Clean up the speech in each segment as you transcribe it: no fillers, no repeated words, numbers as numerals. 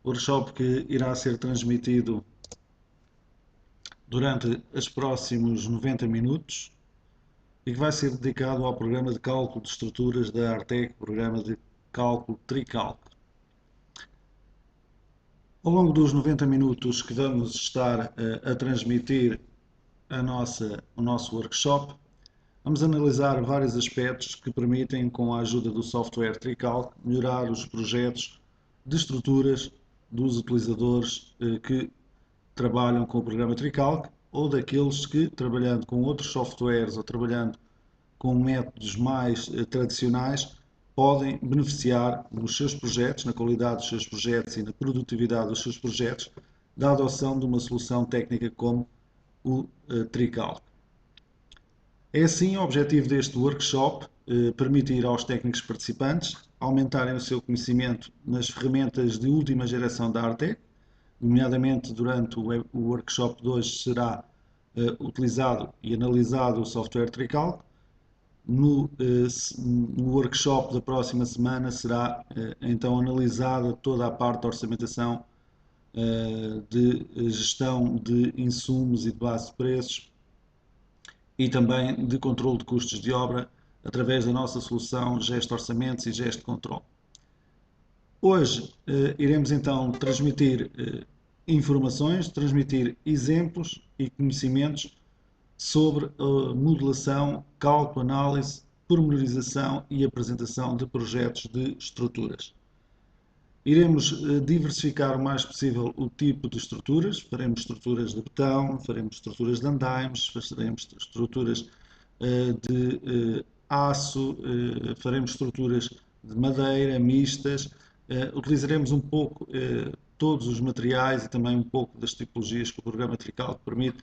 workshop que irá ser transmitido durante os próximos 90 minutos e que vai ser dedicado ao programa de cálculo de estruturas da Artec, programa de cálculo TriCalc. Ao longo dos 90 minutos que vamos estar a transmitir o nosso workshop, vamos analisar vários aspectos que permitem, com a ajuda do software TriCalc, melhorar os projetos de estruturas dos utilizadores que trabalham com o programa TriCalc ou daqueles que, trabalhando com outros softwares ou trabalhando com métodos mais tradicionais, podem beneficiar nos seus projetos, na qualidade dos seus projetos e na produtividade dos seus projetos, da adoção de uma solução técnica como o TriCalc. É assim o objetivo deste workshop, permitir aos técnicos participantes aumentarem o seu conhecimento nas ferramentas de última geração da Artec, nomeadamente durante o workshop de hoje será utilizado e analisado o software TriCalc. No workshop da próxima semana será então analisada toda a parte da orçamentação, de gestão de insumos e de base de preços e também de controle de custos de obra através da nossa solução Gesto Orçamentos e Gesto Controle. Hoje iremos então transmitir informações, transmitir exemplos e conhecimentos sobre a modelação, cálculo, análise, pormenorização e apresentação de projetos de estruturas. Iremos diversificar o mais possível o tipo de estruturas, faremos estruturas de betão, faremos estruturas de andaimes, faremos estruturas de aço, faremos estruturas de madeira, mistas, utilizaremos um pouco todos os materiais e também um pouco das tipologias que o programa TriCalc permite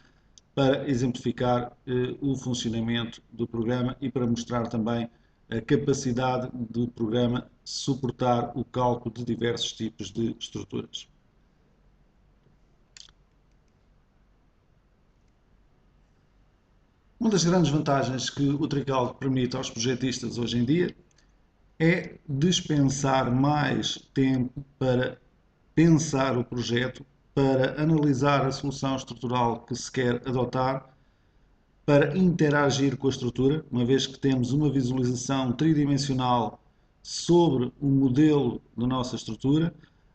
para exemplificar o funcionamento do programa e para mostrar também a capacidade do programa suportar o cálculo de diversos tipos de estruturas. Uma das grandes vantagens que o TriCalc permite aos projetistas hoje em dia é dispensar mais tempo para pensar o projeto, para analisar a solução estrutural que se quer adotar, para interagir com a estrutura, uma vez que temos uma visualização tridimensional sobre o modelo da nossa estrutura,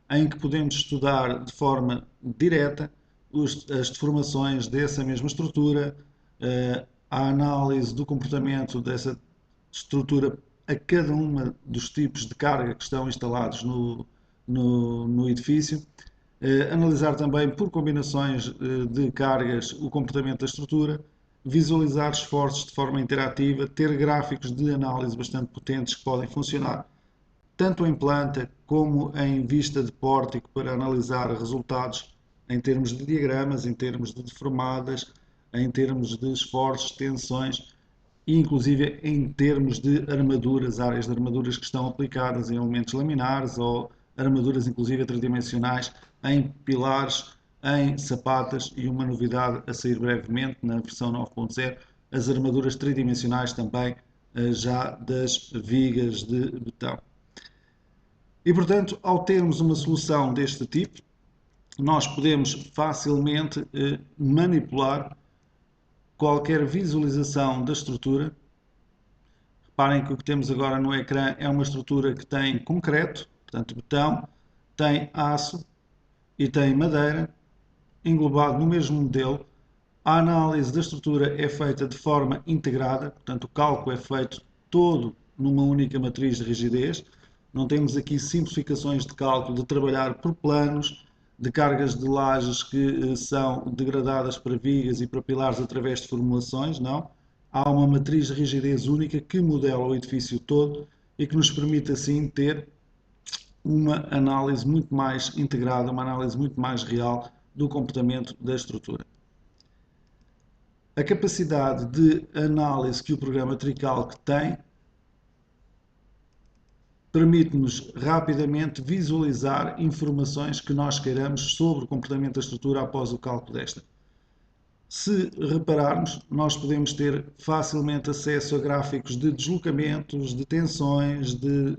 em que podemos estudar de forma direta as deformações dessa mesma estrutura, a análise do comportamento dessa estrutura a cada um dos tipos de carga que estão instalados no edifício, analisar também por combinações de cargas o comportamento da estrutura, visualizar esforços de forma interativa, ter gráficos de análise bastante potentes que podem funcionar tanto em planta como em vista de pórtico para analisar resultados em termos de diagramas, em termos de deformadas, em termos de esforços, tensões e inclusive em termos de armaduras, áreas de armaduras que estão aplicadas em elementos laminares ou armaduras inclusive tridimensionais em pilares, em sapatas e uma novidade a sair brevemente na versão 9.0, as armaduras tridimensionais também já das vigas de betão. E portanto, ao termos uma solução deste tipo, nós podemos facilmente manipular qualquer visualização da estrutura. Reparem que o que temos agora no ecrã é uma estrutura que tem concreto, portanto betão, tem aço e tem madeira, englobado no mesmo modelo. A análise da estrutura é feita de forma integrada, portanto o cálculo é feito todo numa única matriz de rigidez. Não temos aqui simplificações de cálculo, de trabalhar por planos, de cargas de lajes que são degradadas para vigas e para pilares através de formulações, não. Há uma matriz de rigidez única que modela o edifício todo e que nos permite assim ter uma análise muito mais integrada, uma análise muito mais real do comportamento da estrutura. A capacidade de análise que o programa TriCalc tem permite-nos rapidamente visualizar informações que nós queiramos sobre o comportamento da estrutura após o cálculo desta. Se repararmos, nós podemos ter facilmente acesso a gráficos de deslocamentos, de tensões, de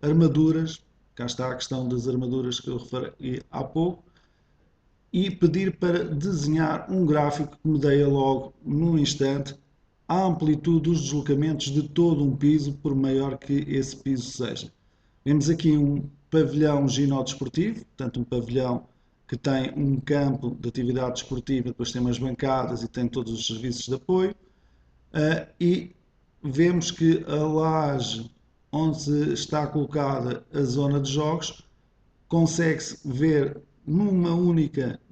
armaduras, cá está a questão das armaduras que eu referi há pouco, e pedir para desenhar um gráfico que me dê logo, num instante, a amplitude dos deslocamentos de todo um piso, por maior que esse piso seja. Vemos aqui um pavilhão ginódesportivo, portanto um pavilhão que tem um campo de atividade desportiva, depois tem umas bancadas e tem todos os serviços de apoio, e vemos que a laje onde está colocada a zona de jogos consegue-se ver num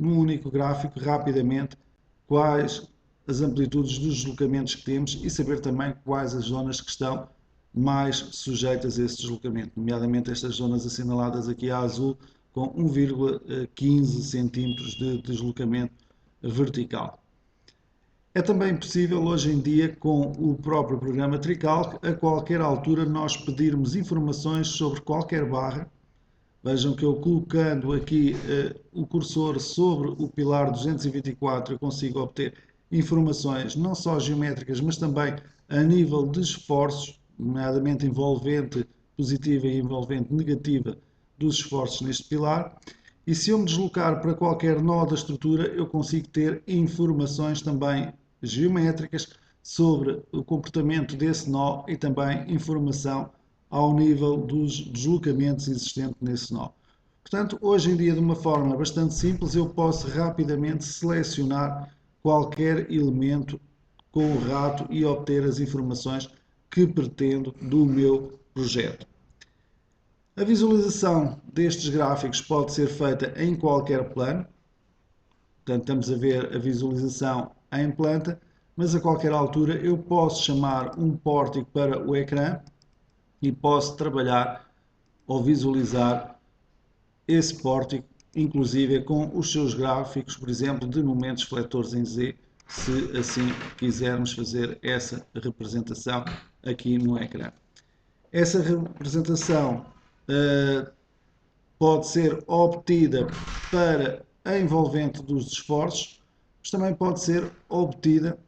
único gráfico rapidamente quais as amplitudes dos deslocamentos que temos e saber também quais as zonas que estão mais sujeitas a esse deslocamento, nomeadamente estas zonas assinaladas aqui a azul com 1,15 centímetros de deslocamento vertical. É também possível hoje em dia, com o próprio programa Tricalc, a qualquer altura nós pedirmos informações sobre qualquer barra. Vejam que eu colocando aqui o cursor sobre o pilar 224 eu consigo obter informações não só geométricas, mas também a nível de esforços, nomeadamente envolvente positiva e envolvente negativa dos esforços neste pilar. E se eu me deslocar para qualquer nó da estrutura, eu consigo ter informações também geométricas sobre o comportamento desse nó e também informação ao nível dos deslocamentos existentes nesse nó. Portanto, hoje em dia, de uma forma bastante simples, eu posso rapidamente selecionar qualquer elemento com o rato e obter as informações que pretendo do meu projeto. A visualização destes gráficos pode ser feita em qualquer plano. Portanto, estamos a ver a visualização em planta, mas a qualquer altura eu posso chamar um pórtico para o ecrã e posso trabalhar ou visualizar esse pórtico, inclusive com os seus gráficos, por exemplo, de momentos fletores em Z, se assim quisermos fazer essa representação aqui no ecrã. Essa representação pode ser obtida para a envolvente dos esforços, mas também pode ser obtida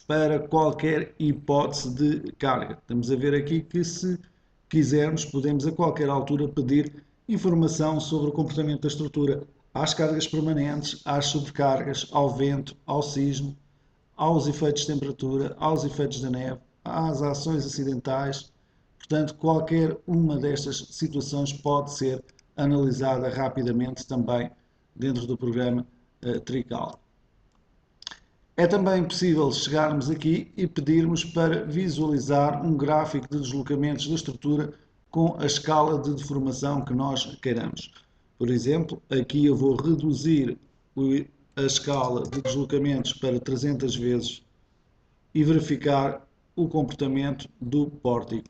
para qualquer hipótese de carga. Estamos a ver aqui que, se quisermos, podemos a qualquer altura pedir informação sobre o comportamento da estrutura às cargas permanentes, às sobrecargas, ao vento, ao sismo, aos efeitos de temperatura, aos efeitos da neve, às ações acidentais. Portanto, qualquer uma destas situações pode ser analisada rapidamente também dentro do programa Tricalc. É também possível chegarmos aqui e pedirmos para visualizar um gráfico de deslocamentos da estrutura com a escala de deformação que nós queiramos. Por exemplo, aqui eu vou reduzir a escala de deslocamentos para 300 vezes e verificar o comportamento do pórtico.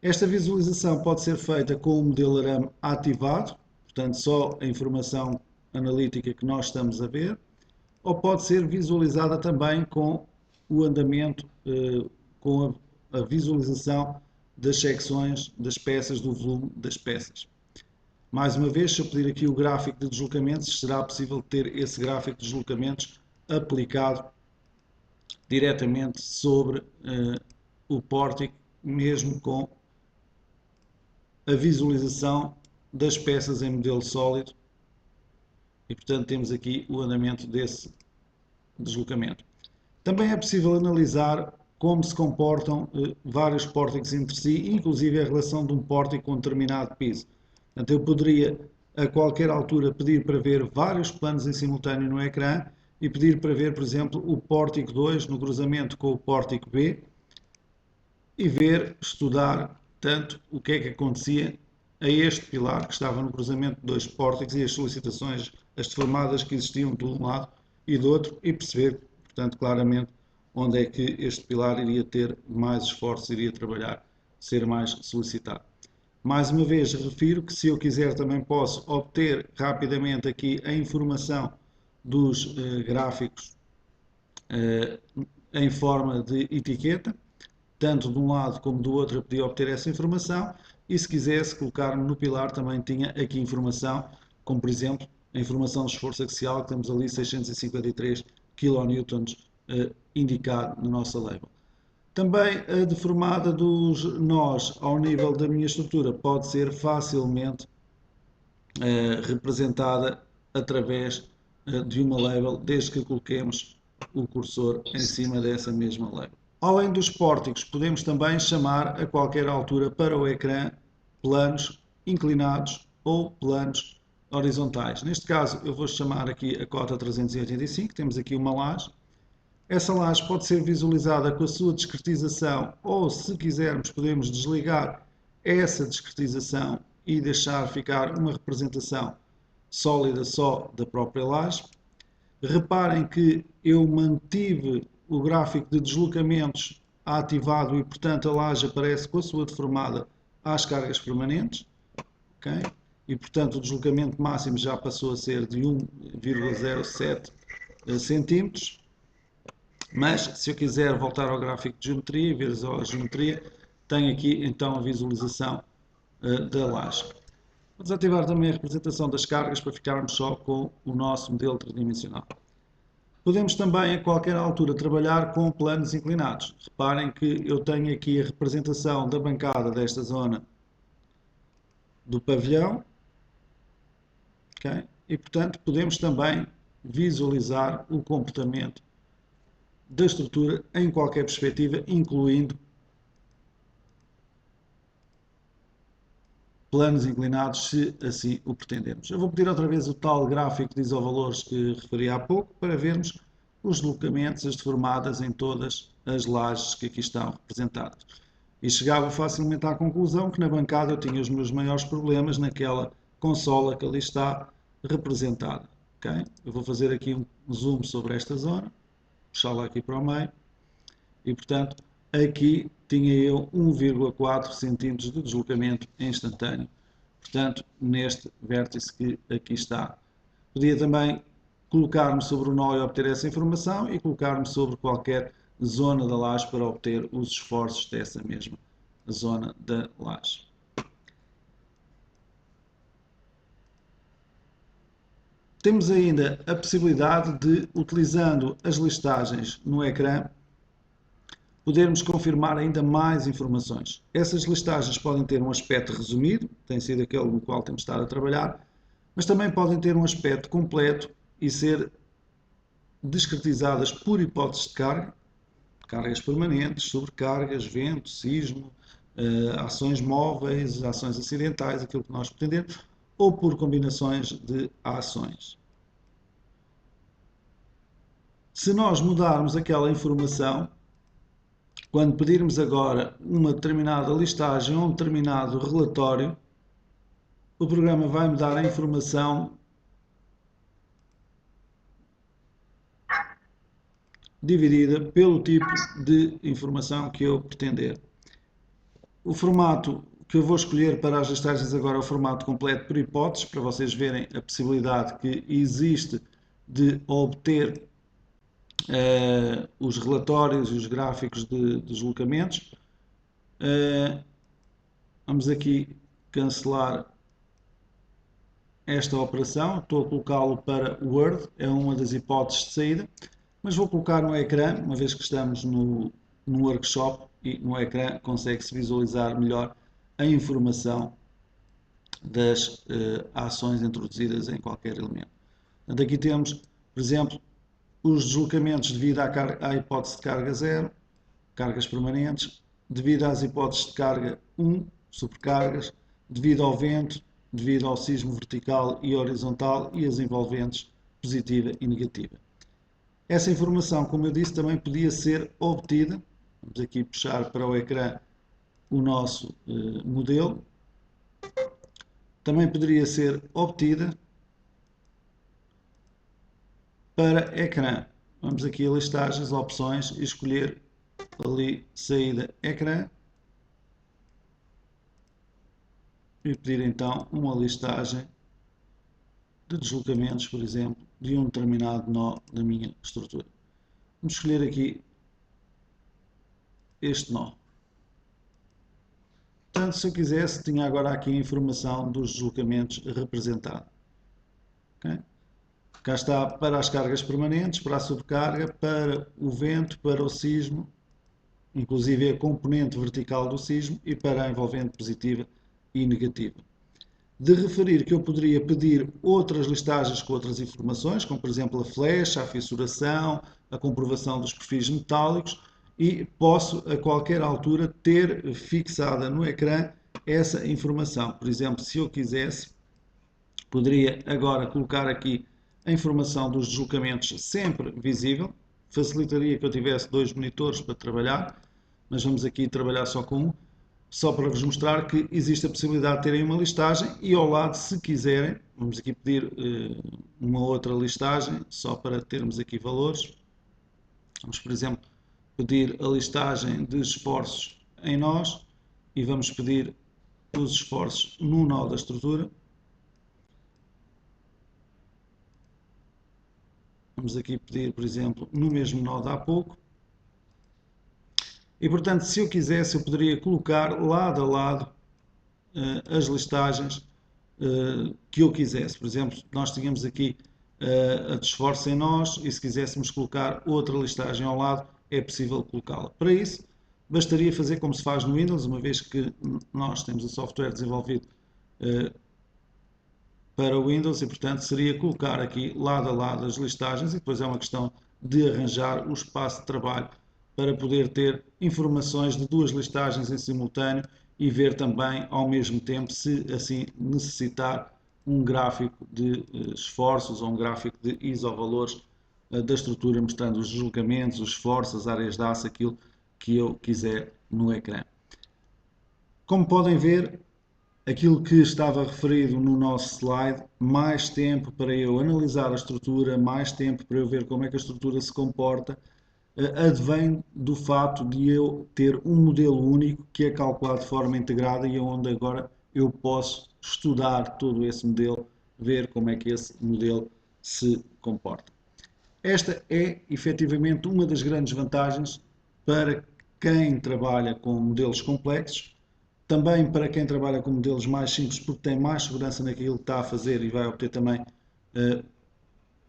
Esta visualização pode ser feita com o modelo ARAM ativado, portanto só a informação analítica que nós estamos a ver, ou pode ser visualizada também com o andamento, com a visualização das secções das peças, do volume das peças. Mais uma vez, se eu pedir aqui o gráfico de deslocamentos, será possível ter esse gráfico de deslocamentos aplicado diretamente sobre o pórtico, mesmo com a visualização das peças em modelo sólido. E, portanto, temos aqui o andamento desse deslocamento. Também é possível analisar como se comportam vários pórticos entre si, inclusive a relação de um pórtico com um determinado piso. Portanto, eu poderia, a qualquer altura, pedir para ver vários planos em simultâneo no ecrã e pedir para ver, por exemplo, o pórtico 2 no cruzamento com o pórtico B e ver, estudar, tanto o que é que acontecia a este pilar que estava no cruzamento de dois pórticos e as solicitações, as deformadas que existiam de um lado e do outro, e perceber, portanto, claramente onde é que este pilar iria ter mais esforço, iria trabalhar, ser mais solicitado. Mais uma vez, refiro que se eu quiser também posso obter rapidamente aqui a informação dos gráficos em forma de etiqueta, tanto de um lado como do outro eu podia obter essa informação, e se quisesse colocar-me no pilar também tinha aqui informação, como por exemplo a informação de esforço axial, que temos ali 653 kN indicado na nossa label. Também a deformada dos nós ao nível da minha estrutura pode ser facilmente representada através de uma label, desde que coloquemos o cursor em cima dessa mesma label. Além dos pórticos, podemos também chamar a qualquer altura para o ecrã planos inclinados ou planos horizontais. Neste caso, eu vou chamar aqui a cota 385, temos aqui uma laje. Essa laje pode ser visualizada com a sua discretização ou, se quisermos, podemos desligar essa discretização e deixar ficar uma representação sólida só da própria laje. Reparem que eu mantive o gráfico de deslocamentos ativado e, portanto, a laje aparece com a sua deformada às cargas permanentes. Okay? E, portanto, o deslocamento máximo já passou a ser de 1,07 centímetros. Mas, se eu quiser voltar ao gráfico de geometria e ver a geometria, tenho aqui então a visualização da laje. Vou desativar também a representação das cargas para ficarmos só com o nosso modelo tridimensional. Podemos também a qualquer altura trabalhar com planos inclinados. Reparem que eu tenho aqui a representação da bancada desta zona do pavilhão. Okay? E, portanto, podemos também visualizar o comportamento da estrutura em qualquer perspectiva, incluindo planos inclinados, se assim o pretendermos. Eu vou pedir outra vez o tal gráfico de isovalores que referi há pouco, para vermos os deslocamentos, as deformadas em todas as lajes que aqui estão representadas. E chegava facilmente à conclusão que na bancada eu tinha os meus maiores problemas naquela consola que ali está representada. Okay? Eu vou fazer aqui um zoom sobre esta zona, puxá-la aqui para o meio, e portanto aqui tinha eu 1,4 cm de deslocamento instantâneo, portanto neste vértice que aqui está. Podia também colocar-me sobre o nó e obter essa informação e colocar-me sobre qualquer zona da laje para obter os esforços dessa mesma zona da laje. Temos ainda a possibilidade de, utilizando as listagens no ecrã, podermos confirmar ainda mais informações. Essas listagens podem ter um aspecto resumido, tem sido aquele no qual temos estado a trabalhar, mas também podem ter um aspecto completo e ser discretizadas por hipóteses de carga, cargas permanentes, sobrecargas, vento, sismo, ações móveis, ações acidentais, aquilo que nós pretendemos, ou por combinações de ações. Se nós mudarmos aquela informação, quando pedirmos agora uma determinada listagem ou um determinado relatório, o programa vai me dar a informação dividida pelo tipo de informação que eu pretender. O formato que eu vou escolher para as listagens agora é o formato completo por hipóteses, para vocês verem a possibilidade que existe de obter os relatórios e os gráficos de deslocamentos. Vamos aqui cancelar esta operação, estou a colocá-lo para Word, é uma das hipóteses de saída, mas vou colocar no ecrã, uma vez que estamos no workshop, e no ecrã consegue-se visualizar melhor a informação das ações introduzidas em qualquer elemento. Aqui temos, por exemplo, os deslocamentos devido à hipótese de carga 0, cargas permanentes, devido às hipóteses de carga 1, supercargas, devido ao vento, devido ao sismo vertical e horizontal e as envolventes positiva e negativa. Essa informação, como eu disse, também podia ser obtida. Vamos aqui puxar para o ecrã o nosso modelo. Também poderia ser obtida para ecrã. Vamos aqui a listagens, opções e escolher ali saída ecrã. E pedir então uma listagem de deslocamentos, por exemplo, de um determinado nó da minha estrutura. Vamos escolher aqui este nó. Portanto, se eu quisesse, tinha agora aqui a informação dos deslocamentos representados. Okay? Cá está para as cargas permanentes, para a sobrecarga, para o vento, para o sismo inclusive a componente vertical do sismo e para a envolvente positiva e negativa. De referir que eu poderia pedir outras listagens com outras informações, como por exemplo a flecha, a fissuração, a comprovação dos perfis metálicos, e posso a qualquer altura ter fixada no ecrã essa informação. Por exemplo, se eu quisesse, poderia agora colocar aqui a informação dos deslocamentos sempre visível, facilitaria que eu tivesse 2 monitores para trabalhar, mas vamos aqui trabalhar só com um, só para vos mostrar que existe a possibilidade de terem uma listagem e ao lado, se quiserem, vamos aqui pedir uma outra listagem, só para termos aqui valores. Vamos, por exemplo, pedir a listagem de esforços em nós e vamos pedir os esforços no nó da estrutura. Vamos aqui pedir, por exemplo, no mesmo nó de há pouco. E, portanto, se eu quisesse, eu poderia colocar lado a lado as listagens que eu quisesse. Por exemplo, nós tínhamos aqui a de esforço em nós e se quiséssemos colocar outra listagem ao lado, é possível colocá-la. Para isso, bastaria fazer como se faz no Windows, uma vez que nós temos o software desenvolvido para o Windows e, portanto, seria colocar aqui lado a lado as listagens e depois é uma questão de arranjar o espaço de trabalho para poder ter informações de 2 listagens em simultâneo e ver também ao mesmo tempo, se assim necessitar, um gráfico de esforços ou um gráfico de isovalores da estrutura, mostrando os deslocamentos, os esforços, as áreas de aço, aquilo que eu quiser no ecrã. Como podem ver, aquilo que estava referido no nosso slide, mais tempo para eu analisar a estrutura, mais tempo para eu ver como é que a estrutura se comporta, advém do fato de eu ter um modelo único que é calculado de forma integrada e onde agora eu posso estudar todo esse modelo, ver como é que esse modelo se comporta. Esta é efetivamente uma das grandes vantagens para quem trabalha com modelos complexos, também para quem trabalha com modelos mais simples, porque tem mais segurança naquilo que está a fazer e vai obter também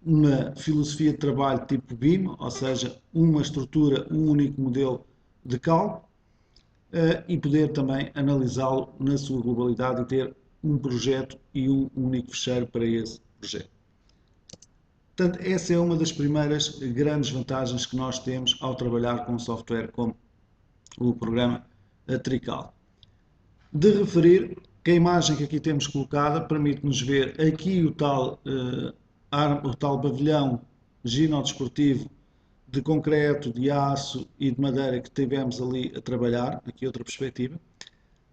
uma filosofia de trabalho tipo BIM, ou seja, uma estrutura, um único modelo de cálculo, e poder também analisá-lo na sua globalidade e ter um projeto e um único fecheiro para esse projeto. Portanto, essa é uma das primeiras grandes vantagens que nós temos ao trabalhar com um software como o programa Trical. De referir que a imagem que aqui temos colocada permite-nos ver aqui o tal pavilhão ginodesportivo de concreto, de aço e de madeira que tivemos ali a trabalhar, aqui outra perspectiva.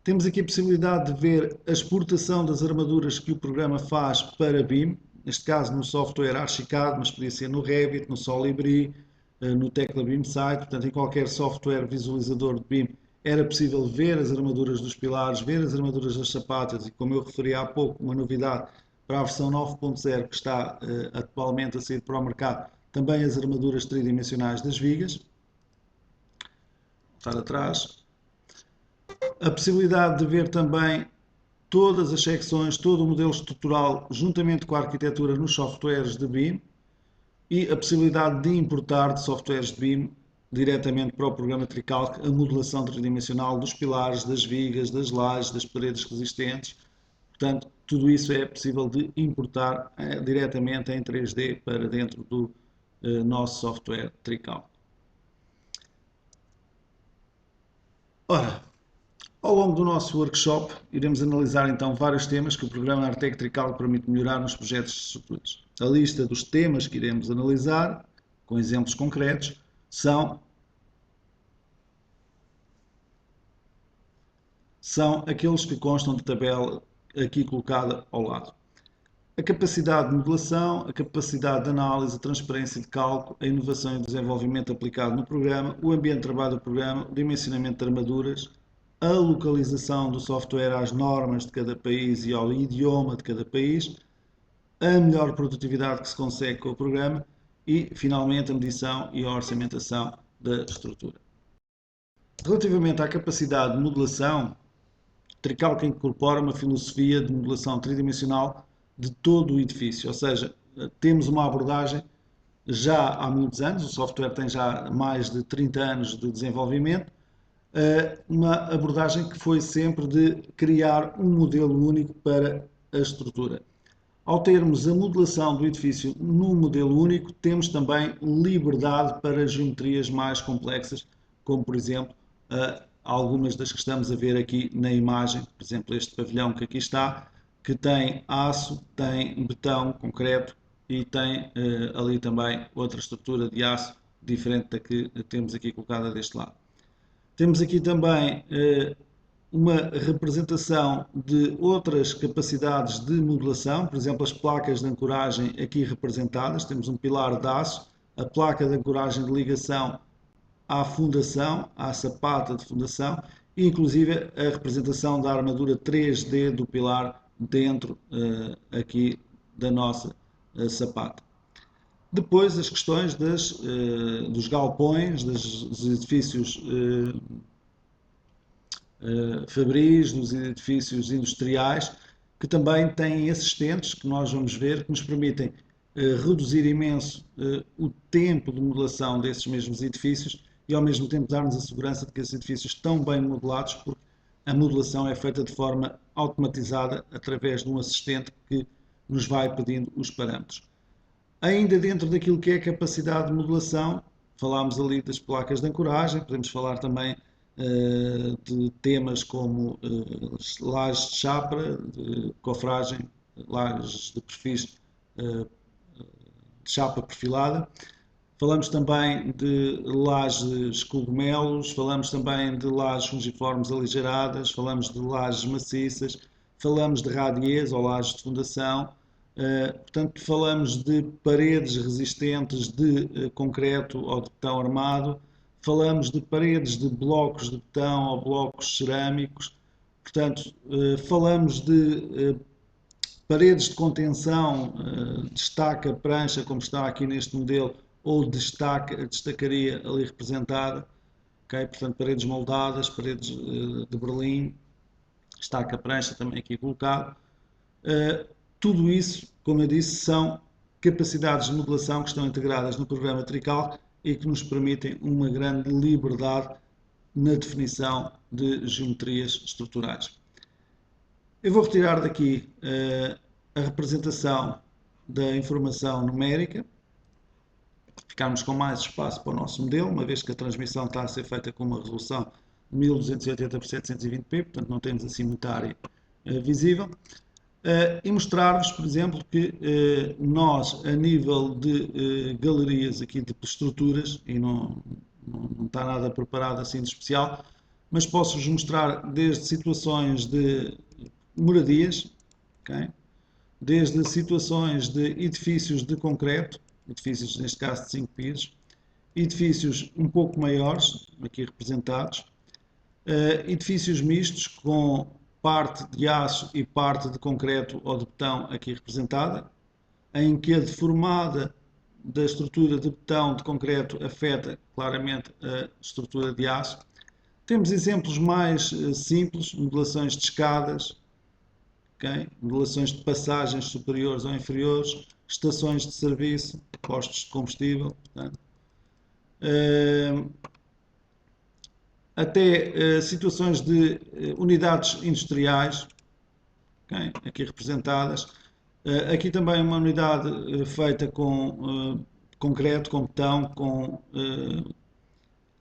Temos aqui a possibilidade de ver a exportação das armaduras que o programa faz para BIM, neste caso no software Archicad, mas podia ser no Revit, no Solibri, no Tecla BIM Site, portanto em qualquer software visualizador de BIM era possível ver as armaduras dos pilares, ver as armaduras das sapatas e, como eu referi há pouco, uma novidade para a versão 9.0 que está atualmente a sair para o mercado, também as armaduras tridimensionais das vigas. Voltar atrás. A possibilidade de ver também todas as secções, todo o modelo estrutural, juntamente com a arquitetura nos softwares de BIM e a possibilidade de importar de softwares de BIM diretamente para o programa Tricalc a modelação tridimensional dos pilares, das vigas, das lajes, das paredes resistentes. Portanto, tudo isso é possível de importar diretamente em 3D para dentro do nosso software Tricalc. Ora, ao longo do nosso workshop, iremos analisar então vários temas que o programa Artec Tricalc permite melhorar nos projetos de estruturas. A lista dos temas que iremos analisar, com exemplos concretos, são aqueles que constam de tabela aqui colocada ao lado. A capacidade de modelação, a capacidade de análise, a transparência de cálculo, a inovação e o desenvolvimento aplicado no programa, o ambiente de trabalho do programa, o dimensionamento de armaduras, a localização do software às normas de cada país e ao idioma de cada país, a melhor produtividade que se consegue com o programa e, finalmente, a medição e a orçamentação da estrutura. Relativamente à capacidade de modelação, Tricalc incorpora uma filosofia de modelação tridimensional de todo o edifício, ou seja, temos uma abordagem já há muitos anos, o software tem já mais de 30 anos de desenvolvimento, uma abordagem que foi sempre de criar um modelo único para a estrutura. Ao termos a modelação do edifício num modelo único, temos também liberdade para geometrias mais complexas, como por exemplo algumas das que estamos a ver aqui na imagem, por exemplo este pavilhão que aqui está, que tem aço, tem betão, concreto e tem ali também outra estrutura de aço diferente da que temos aqui colocada deste lado. Temos aqui também uma representação de outras capacidades de modulação, por exemplo, as placas de ancoragem aqui representadas. Temos um pilar de aço, a placa de ancoragem de ligação à fundação, à sapata de fundação, e inclusive a representação da armadura 3D do pilar dentro aqui da nossa sapata. Depois as questões dos galpões, dos edifícios fabris, dos edifícios industriais, que também têm assistentes, que nós vamos ver, que nos permitem reduzir imenso o tempo de modelação desses mesmos edifícios e ao mesmo tempo dar-nos a segurança de que esses edifícios estão bem modelados, porque a modelação é feita de forma automatizada através de um assistente que nos vai pedindo os parâmetros. Ainda dentro daquilo que é a capacidade de modelação, falámos ali das placas de ancoragem, podemos falar também de temas como lajes de chapra, de cofragem, lajes de perfis de chapa perfilada. Falamos também de lajes cogumelos, falamos também de lajes fungiformes aligeradas, falamos de lajes maciças, falamos de radiês ou lajes de fundação. Portanto, falamos de paredes resistentes de concreto ou de betão armado, falamos de paredes de blocos de betão ou blocos cerâmicos, portanto, falamos de paredes de contenção, destaca prancha, como está aqui neste modelo, ou destacaria ali representada, okay? Portanto, paredes moldadas, paredes de Berlim, destaca prancha também aqui colocado. Tudo isso, como eu disse, são capacidades de modelação que estão integradas no programa Tricalc e que nos permitem uma grande liberdade na definição de geometrias estruturais. Eu vou retirar daqui a representação da informação numérica, ficarmos com mais espaço para o nosso modelo, uma vez que a transmissão está a ser feita com uma resolução 1280 por 720p, portanto não temos assim muita área visível. E mostrar-vos, por exemplo, que nós, a nível de galerias aqui de estruturas, e não está nada preparado assim de especial, mas posso-vos mostrar desde situações de moradias, okay? Desde situações de edifícios de concreto, edifícios neste caso de 5 pisos, edifícios um pouco maiores, aqui representados, edifícios mistos com parte de aço e parte de concreto ou de betão aqui representada, em que a deformada da estrutura de betão de concreto afeta claramente a estrutura de aço. Temos exemplos mais simples, modelações de escadas, okay? Modelações de passagens superiores ou inferiores, estações de serviço, postos de combustível, portanto. Até situações de unidades industriais, okay? Aqui representadas. Aqui também uma unidade feita com concreto, com betão, com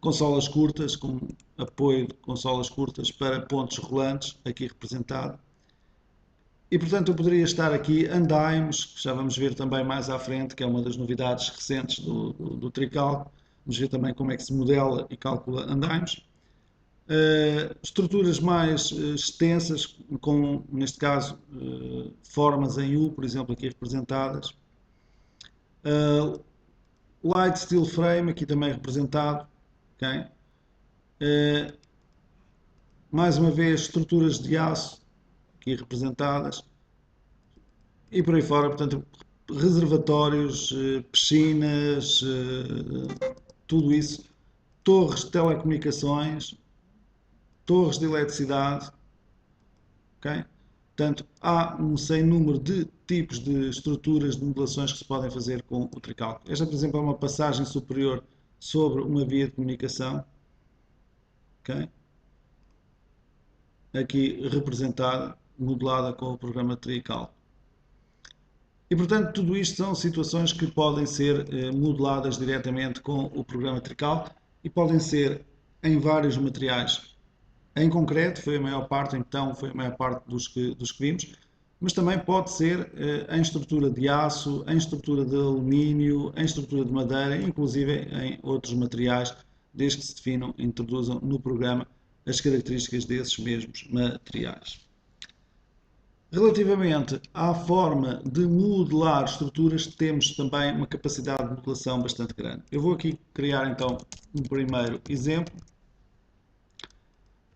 consolas curtas, com apoio de consolas curtas para pontos rolantes, aqui representado. E portanto eu poderia estar aqui andaimes, que já vamos ver também mais à frente, que é uma das novidades recentes do Tricalc. Vamos ver também como é que se modela e calcula andaimes. Estruturas mais extensas, com, neste caso, formas em U, por exemplo, aqui representadas. Light steel frame, aqui também representado. Okay? Mais uma vez, estruturas de aço, aqui representadas. E por aí fora, portanto, reservatórios, piscinas, tudo isso. Torres de telecomunicações, torres de eletricidade, okay? Portanto, há um sem número de tipos de estruturas de modelações que se podem fazer com o Tricalc. Esta, por exemplo, é uma passagem superior sobre uma via de comunicação, okay? aqui representada, modelada com o programa TRICAL. E portanto tudo isto são situações que podem ser modeladas diretamente com o programa TRICAL e podem ser em vários materiais. Em concreto, foi a maior parte dos que vimos, mas também pode ser em estrutura de aço, em estrutura de alumínio, em estrutura de madeira, inclusive em outros materiais, desde que se definam e introduzam no programa as características desses mesmos materiais. Relativamente à forma de modelar estruturas, temos também uma capacidade de modelação bastante grande. Eu vou aqui criar então um primeiro exemplo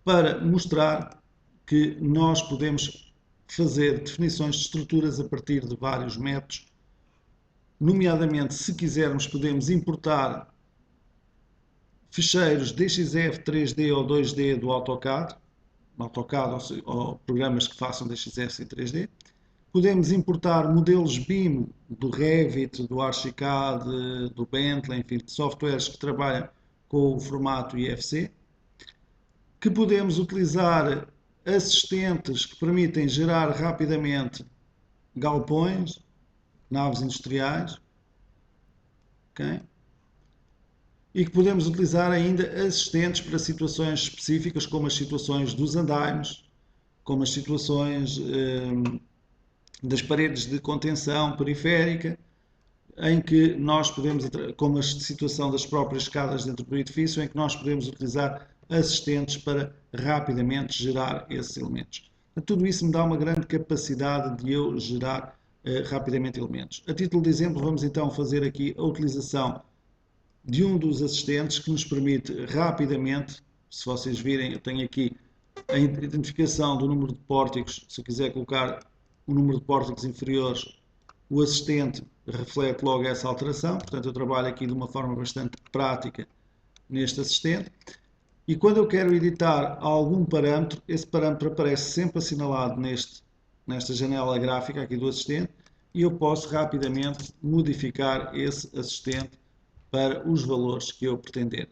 para mostrar que nós podemos fazer definições de estruturas a partir de vários métodos. Nomeadamente, se quisermos, podemos importar ficheiros DXF 3D ou 2D do AutoCAD ou programas que façam DXF em 3D. Podemos importar modelos BIM do Revit, do Archicad, do Bentley, enfim, de softwares que trabalham com o formato IFC. Que podemos utilizar assistentes que permitem gerar rapidamente galpões, naves industriais, okay? E que podemos utilizar ainda assistentes para situações específicas, como as situações dos andaimes, como as situações das paredes de contenção periférica, em que nós podemos, como a situação das próprias escadas dentro do edifício, em que nós podemos utilizar assistentes para rapidamente gerar esses elementos. Tudo isso me dá uma grande capacidade de eu gerar rapidamente elementos. A título de exemplo, vamos então fazer aqui a utilização de um dos assistentes que nos permite rapidamente, se vocês virem, eu tenho aqui a identificação do número de pórticos. Se eu quiser colocar o número de pórticos inferiores, o assistente reflete logo essa alteração. Portanto, eu trabalho aqui de uma forma bastante prática neste assistente. E quando eu quero editar algum parâmetro, esse parâmetro aparece sempre assinalado nesta janela gráfica aqui do assistente, e eu posso rapidamente modificar esse assistente para os valores que eu pretender.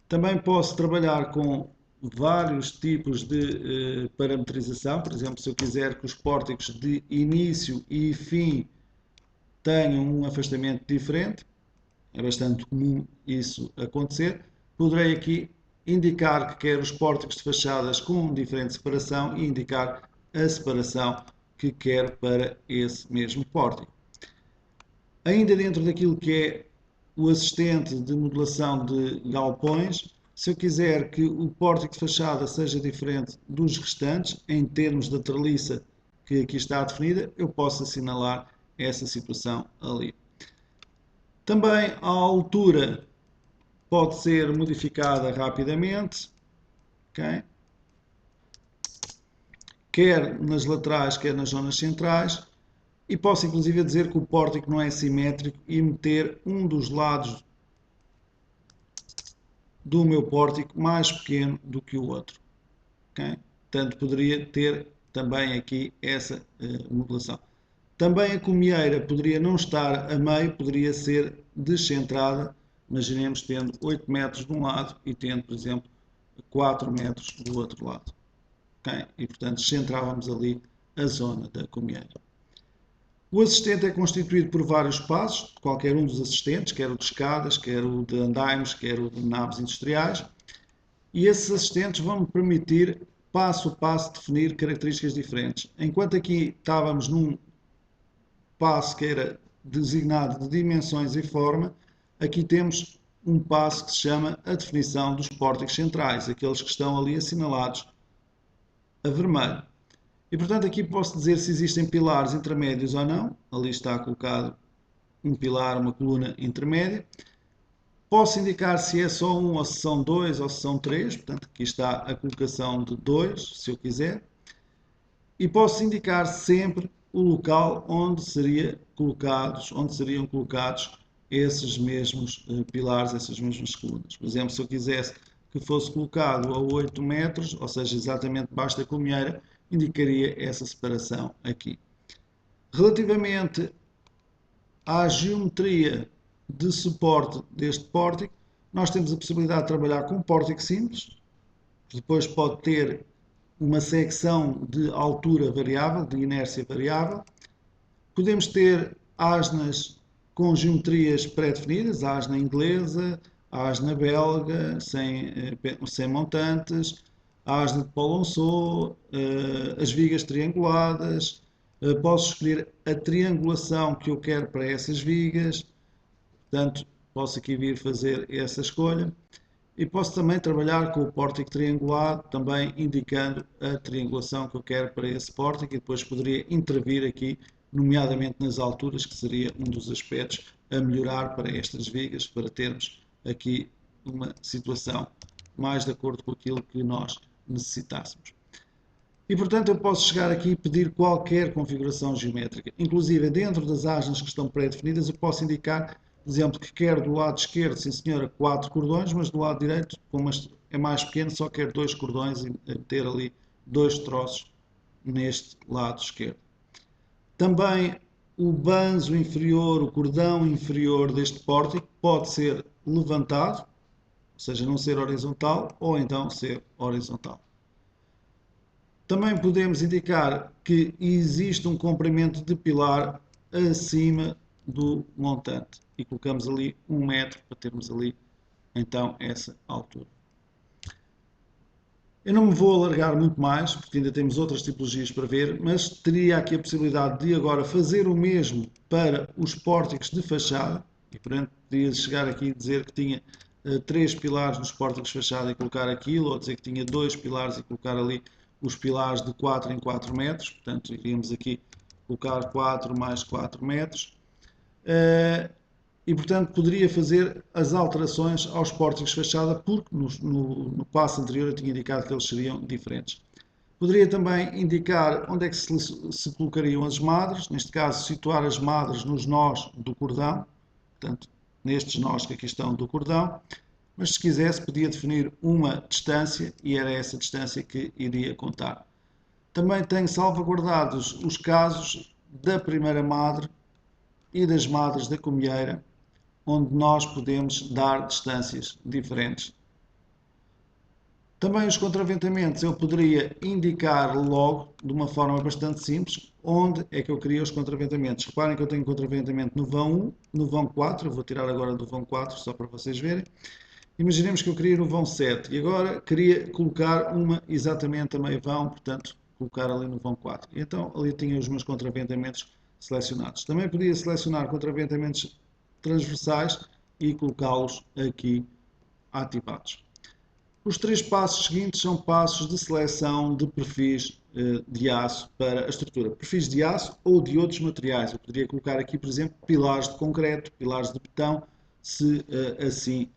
Também posso trabalhar com vários tipos de parametrização. Por exemplo, se eu quiser que os pórticos de início e fim tenham um afastamento diferente, é bastante comum isso acontecer, poderei aqui indicar que quero os pórticos de fachadas com diferente separação e indicar a separação que quero para esse mesmo pórtico. Ainda dentro daquilo que é o assistente de modelação de galpões, se eu quiser que o pórtico de fachada seja diferente dos restantes, em termos da treliça que aqui está definida, eu posso assinalar essa situação ali. Também a altura pode ser modificada rapidamente, okay? Quer nas laterais, quer nas zonas centrais. E posso inclusive dizer que o pórtico não é simétrico e meter um dos lados do meu pórtico mais pequeno do que o outro. Okay? Portanto, poderia ter também aqui essa modulação. Também a comieira poderia não estar a meio, poderia ser descentrada. Imaginemos tendo 8 metros de um lado e tendo, por exemplo, 4 metros do outro lado. Okay? E, portanto, centrávamos ali a zona da comieira. O assistente é constituído por vários passos, qualquer um dos assistentes, quer o de escadas, quer o de andaimes, quer o de naves industriais, e esses assistentes vão me permitir, passo a passo, definir características diferentes. Enquanto aqui estávamos num passo que era designado de dimensões e forma, aqui temos um passo que se chama a definição dos pórticos centrais, aqueles que estão ali assinalados a vermelho. E, portanto, aqui posso dizer se existem pilares intermédios ou não. Ali está colocado um pilar, uma coluna intermédia. Posso indicar se é só um, ou se são dois, ou se são três. Portanto, aqui está a colocação de dois, se eu quiser. E posso indicar sempre o local onde seriam colocados esses mesmos pilares, essas mesmas colunas. Por exemplo, se eu quisesse que fosse colocado a 8 metros, ou seja, exatamente debaixo da comieira, indicaria essa separação aqui. Relativamente à geometria de suporte deste pórtico, nós temos a possibilidade de trabalhar com um pórtico simples, depois pode ter uma secção de altura variável, de inércia variável. Podemos ter asnas com geometrias pré-definidas, a asna inglesa, a asna belga, sem montantes, a asna de Polonceau, as vigas trianguladas. Posso escolher a triangulação que eu quero para essas vigas, portanto, posso aqui vir fazer essa escolha. E posso também trabalhar com o pórtico triangulado, também indicando a triangulação que eu quero para esse pórtico, e depois poderia intervir aqui, nomeadamente nas alturas, que seria um dos aspectos a melhorar para estas vigas, para termos aqui uma situação mais de acordo com aquilo que nós necessitássemos. E, portanto, eu posso chegar aqui e pedir qualquer configuração geométrica. Inclusive, dentro das asnas que estão pré-definidas, eu posso indicar, por exemplo, que quero do lado esquerdo, sim senhora, 4 cordões, mas do lado direito, como é mais pequeno, só quero 2 cordões e ter ali 2 troços neste lado esquerdo. Também o banzo inferior, o cordão inferior deste pórtico pode ser levantado, ou seja, não ser horizontal, ou então ser horizontal. Também podemos indicar que existe um comprimento de pilar acima do montante e colocamos ali 1 metro para termos ali então essa altura. Eu não me vou alargar muito mais, porque ainda temos outras tipologias para ver, mas teria aqui a possibilidade de agora fazer o mesmo para os pórticos de fachada, e portanto podia chegar aqui e dizer que tinha 3 pilares nos pórticos de fachada e colocar aquilo, ou dizer que tinha 2 pilares e colocar ali os pilares de 4 em 4 metros, portanto iríamos aqui colocar 4 mais 4 metros, e portanto poderia fazer as alterações aos pórticos de fachada, porque no passo anterior eu tinha indicado que eles seriam diferentes. Poderia também indicar onde é que se colocariam as madres, neste caso situar as madres nos nós do cordão, portanto nestes nós que aqui estão do cordão, mas se quisesse podia definir uma distância e era essa distância que iria contar. Também tenho salvaguardados os casos da primeira madre e das madres da comieira, onde nós podemos dar distâncias diferentes. Também os contraventamentos eu poderia indicar logo, de uma forma bastante simples, onde é que eu queria os contraventamentos. Reparem que eu tenho contraventamento no vão 1, no vão 4, eu vou tirar agora do vão 4 só para vocês verem. Imaginemos que eu queria no vão 7 e agora queria colocar uma exatamente a meio vão, portanto, colocar ali no vão 4. E então ali tinha os meus contraventamentos selecionados. Também podia selecionar contraventamentos transversais e colocá-los aqui ativados. Os 3 passos seguintes são passos de seleção de perfis de aço para a estrutura. Perfis de aço ou de outros materiais. Eu poderia colocar aqui, por exemplo, pilares de concreto, pilares de betão, se assim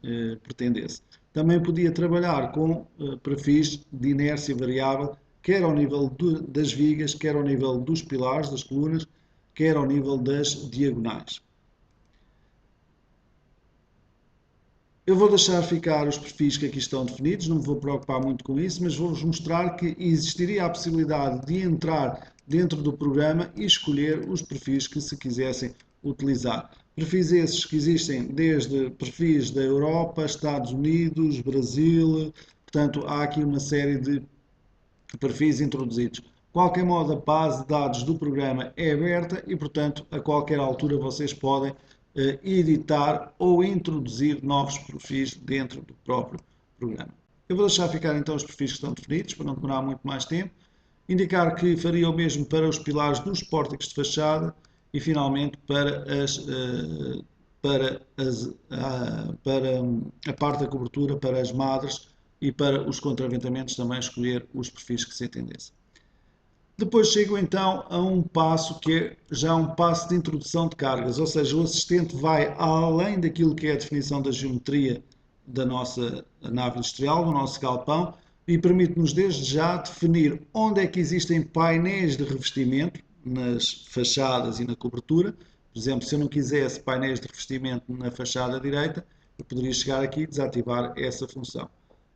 pretendesse. Também podia trabalhar com perfis de inércia variável, quer ao nível das vigas, quer ao nível dos pilares, das colunas, quer ao nível das diagonais. Eu vou deixar ficar os perfis que aqui estão definidos, não me vou preocupar muito com isso, mas vou-vos mostrar que existiria a possibilidade de entrar dentro do programa e escolher os perfis que se quisessem utilizar. Perfis esses que existem desde perfis da Europa, Estados Unidos, Brasil, portanto há aqui uma série de perfis introduzidos. De qualquer modo, a base de dados do programa é aberta e, portanto, a qualquer altura vocês podem editar ou introduzir novos perfis dentro do próprio programa. Eu vou deixar ficar então os perfis que estão definidos, para não demorar muito mais tempo. Indicar que faria o mesmo para os pilares dos pórticos de fachada e, finalmente, para a parte da cobertura, para as madres e para os contraventamentos também escolher os perfis que se entendessem. Depois chego então a um passo que é já um passo de introdução de cargas, ou seja, o assistente vai além daquilo que é a definição da geometria da nossa nave industrial, do nosso galpão, e permite-nos desde já definir onde é que existem painéis de revestimento nas fachadas e na cobertura. Por exemplo, se eu não quisesse painéis de revestimento na fachada direita, eu poderia chegar aqui e desativar essa função,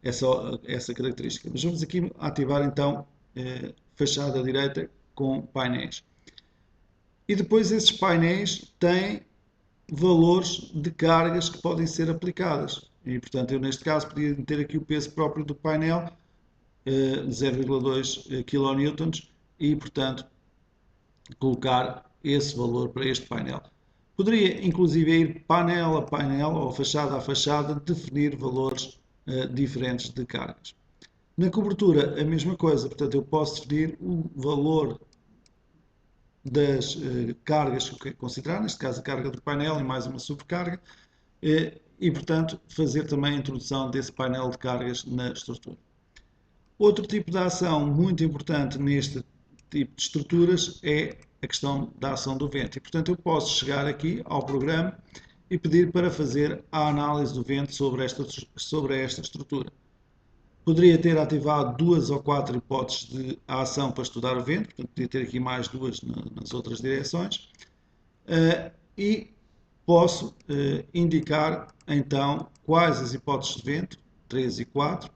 essa característica. Mas vamos aqui ativar então fachada direita com painéis. E depois esses painéis têm valores de cargas que podem ser aplicadas. E, portanto, eu neste caso podia meter aqui o peso próprio do painel 0,2 kN e, portanto, colocar esse valor para este painel. Poderia, inclusive, ir painel a painel ou fachada a fachada, definir valores diferentes de cargas. Na cobertura, a mesma coisa, portanto, eu posso definir o valor das cargas que eu quero considerar, neste caso a carga do painel e mais uma sobrecarga, e, portanto, fazer também a introdução desse painel de cargas na estrutura. Outro tipo de ação muito importante neste tipo de estruturas é a questão da ação do vento. E, portanto, eu posso chegar aqui ao programa e pedir para fazer a análise do vento sobre esta estrutura. Poderia ter ativado 2 ou 4 hipóteses de ação para estudar o vento, portanto, podia ter aqui mais 2 nas outras direções. E posso indicar, então, quais as hipóteses de vento, 3 e 4,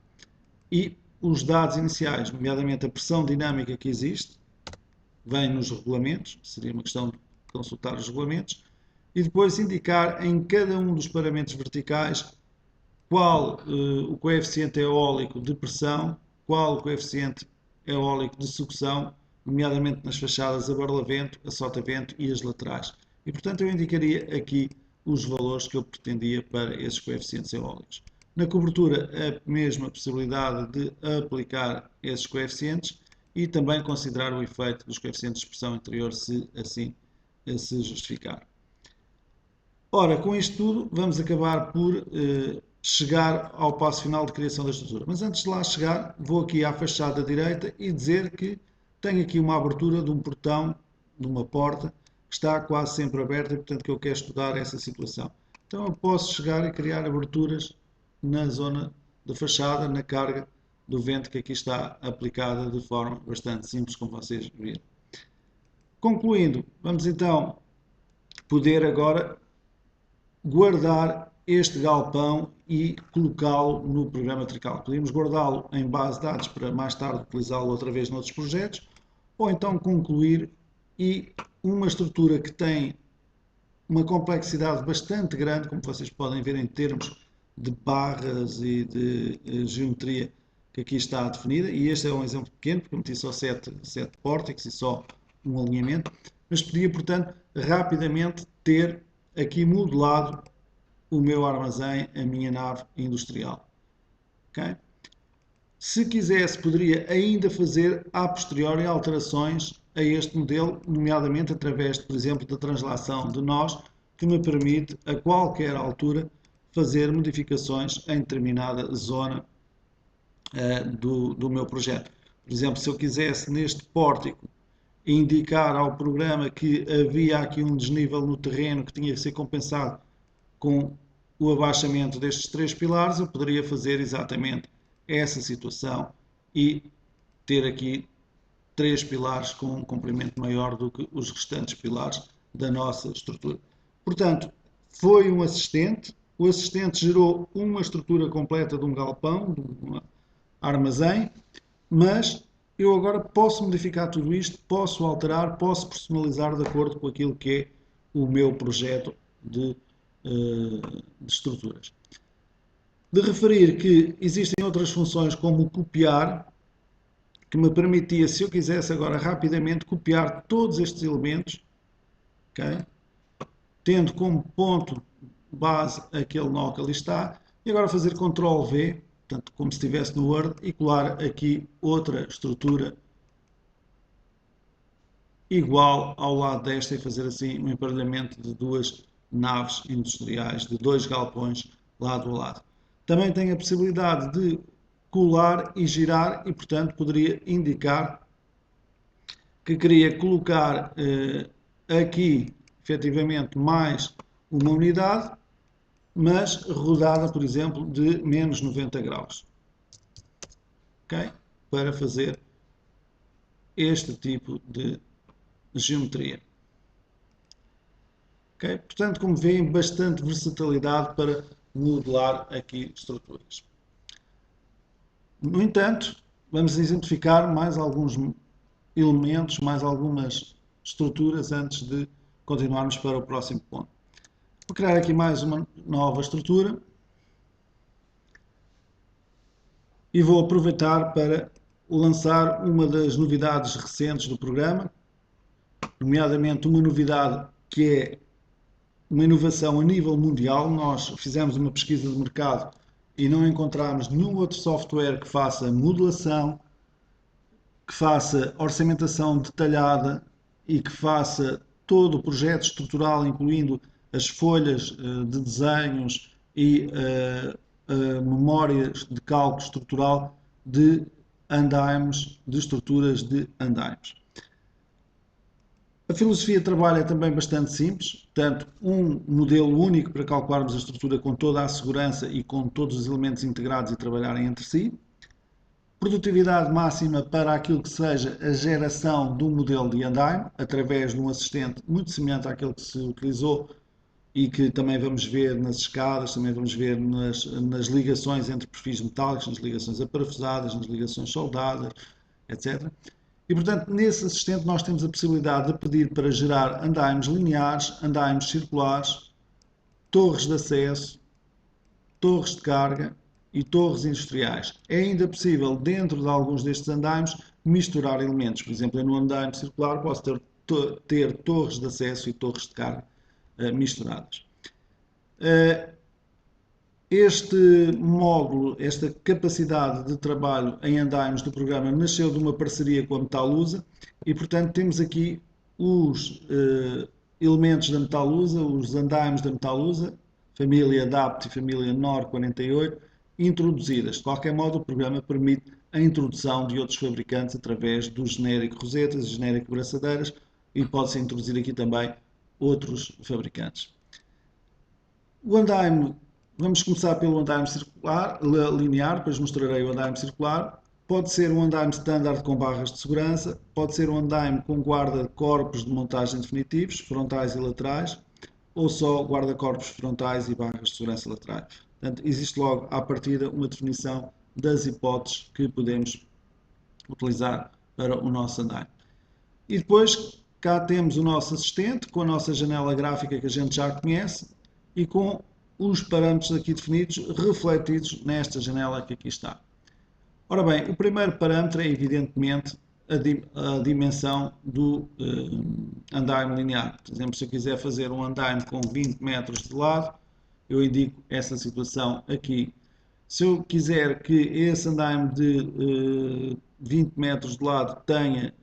e os dados iniciais, nomeadamente a pressão dinâmica que existe, vem nos regulamentos, seria uma questão de consultar os regulamentos, e depois indicar em cada um dos parâmetros verticais qual o coeficiente eólico de pressão, qual o coeficiente eólico de sucção, nomeadamente nas fachadas a borla-vento, a sota-vento e as laterais. E, portanto, eu indicaria aqui os valores que eu pretendia para esses coeficientes eólicos. Na cobertura, a mesma possibilidade de aplicar esses coeficientes e também considerar o efeito dos coeficientes de pressão interior, se assim se justificar. Ora, com isto tudo, vamos acabar por chegar ao passo final de criação da estrutura. Mas antes de lá chegar, vou aqui à fachada direita e dizer que tenho aqui uma abertura de um portão, de uma porta, que está quase sempre aberta e, portanto, que eu quero estudar essa situação. Então, eu posso chegar e criar aberturas na zona da fachada, na carga do vento que aqui está aplicada de forma bastante simples, como vocês viram. Concluindo, vamos então poder agora guardar este galpão e colocá-lo no programa Trical. Podemos guardá-lo em base de dados para mais tarde utilizá-lo outra vez noutros projetos, ou então concluir, e uma estrutura que tem uma complexidade bastante grande, como vocês podem ver em termos de barras e de geometria que aqui está definida, e este é um exemplo pequeno, porque eu meti só 7 pórticos e só um alinhamento, mas podia, portanto, rapidamente ter aqui modelado o meu armazém, a minha nave industrial. Okay? Se quisesse, poderia ainda fazer a posteriori alterações a este modelo, nomeadamente através, por exemplo, da translação de nós, que me permite, a qualquer altura, fazer modificações em determinada zona do meu projeto. Por exemplo, se eu quisesse neste pórtico indicar ao programa que havia aqui um desnível no terreno que tinha que ser compensado com o abaixamento destes 3 pilares, eu poderia fazer exatamente essa situação e ter aqui 3 pilares com um comprimento maior do que os restantes pilares da nossa estrutura. Portanto, foi um assistente, o assistente gerou uma estrutura completa de um galpão, de um armazém, mas eu agora posso modificar tudo isto, posso alterar, posso personalizar de acordo com aquilo que é o meu projeto de estruturas. De referir que existem outras funções como copiar, que me permitia, se eu quisesse agora rapidamente, copiar todos estes elementos, okay? Tendo como ponto base aquele nó que ali está, e agora fazer Ctrl V, portanto, como se estivesse no Word, e colar aqui outra estrutura igual ao lado desta e fazer assim um emparelhamento de 2 naves industriais, de 2 galpões lado a lado. Também tenho a possibilidade de colar e girar e, portanto, poderia indicar que queria colocar aqui, efetivamente, mais uma unidade, mas rodada, por exemplo, de menos 90 graus. Okay? Para fazer este tipo de geometria. Okay? Portanto, como veem, bastante versatilidade para modelar aqui estruturas. No entanto, vamos identificar mais alguns elementos, mais algumas estruturas antes de continuarmos para o próximo ponto. Vou criar aqui mais uma nova estrutura e vou aproveitar para lançar uma das novidades recentes do programa, nomeadamente uma novidade que é uma inovação a nível mundial. Nós fizemos uma pesquisa de mercado e não encontramos nenhum outro software que faça modelação, que faça orçamentação detalhada e que faça todo o projeto estrutural, incluindo as folhas de desenhos e memórias de cálculo estrutural de andaimes, de estruturas de andaimes. A filosofia de trabalho é também bastante simples, portanto, um modelo único para calcularmos a estrutura com toda a segurança e com todos os elementos integrados e trabalharem entre si. Produtividade máxima para aquilo que seja a geração de um modelo de andaime, através de um assistente muito semelhante àquele que se utilizou e que também vamos ver nas escadas, também vamos ver nas ligações entre perfis metálicos, nas ligações aparafusadas, nas ligações soldadas, etc. E, portanto, nesse assistente nós temos a possibilidade de pedir para gerar andaimes lineares, andaimes circulares, torres de acesso, torres de carga e torres industriais. É ainda possível, dentro de alguns destes andaimes, misturar elementos. Por exemplo, eu no andaime circular posso ter torres de acesso e torres de carga misturadas. Este módulo, esta capacidade de trabalho em andaimes do programa nasceu de uma parceria com a Metalusa e, portanto, temos aqui os elementos da Metalusa, os andaimes da Metalusa, família DAPT e família NOR 48, introduzidas. De qualquer modo, o programa permite a introdução de outros fabricantes através do genérico rosetas, genérico braçadeiras, e pode-se introduzir aqui também outros fabricantes. O andaime, vamos começar pelo andaime circular, linear, depois mostrarei o andaime circular. Pode ser um andaime standard com barras de segurança, pode ser um andaime com guarda corpos de montagem definitivos, frontais e laterais, ou só guarda-corpos frontais e barras de segurança laterais. Portanto, existe logo à partida uma definição das hipóteses que podemos utilizar para o nosso andaime. E depois cá temos o nosso assistente com a nossa janela gráfica que a gente já conhece e com os parâmetros aqui definidos refletidos nesta janela que aqui está. Ora bem, o primeiro parâmetro é evidentemente a dimensão do andaime linear. Por exemplo, se eu quiser fazer um andaime com 20 metros de lado, eu indico essa situação aqui. Se eu quiser que esse andaime de 20 metros de lado tenha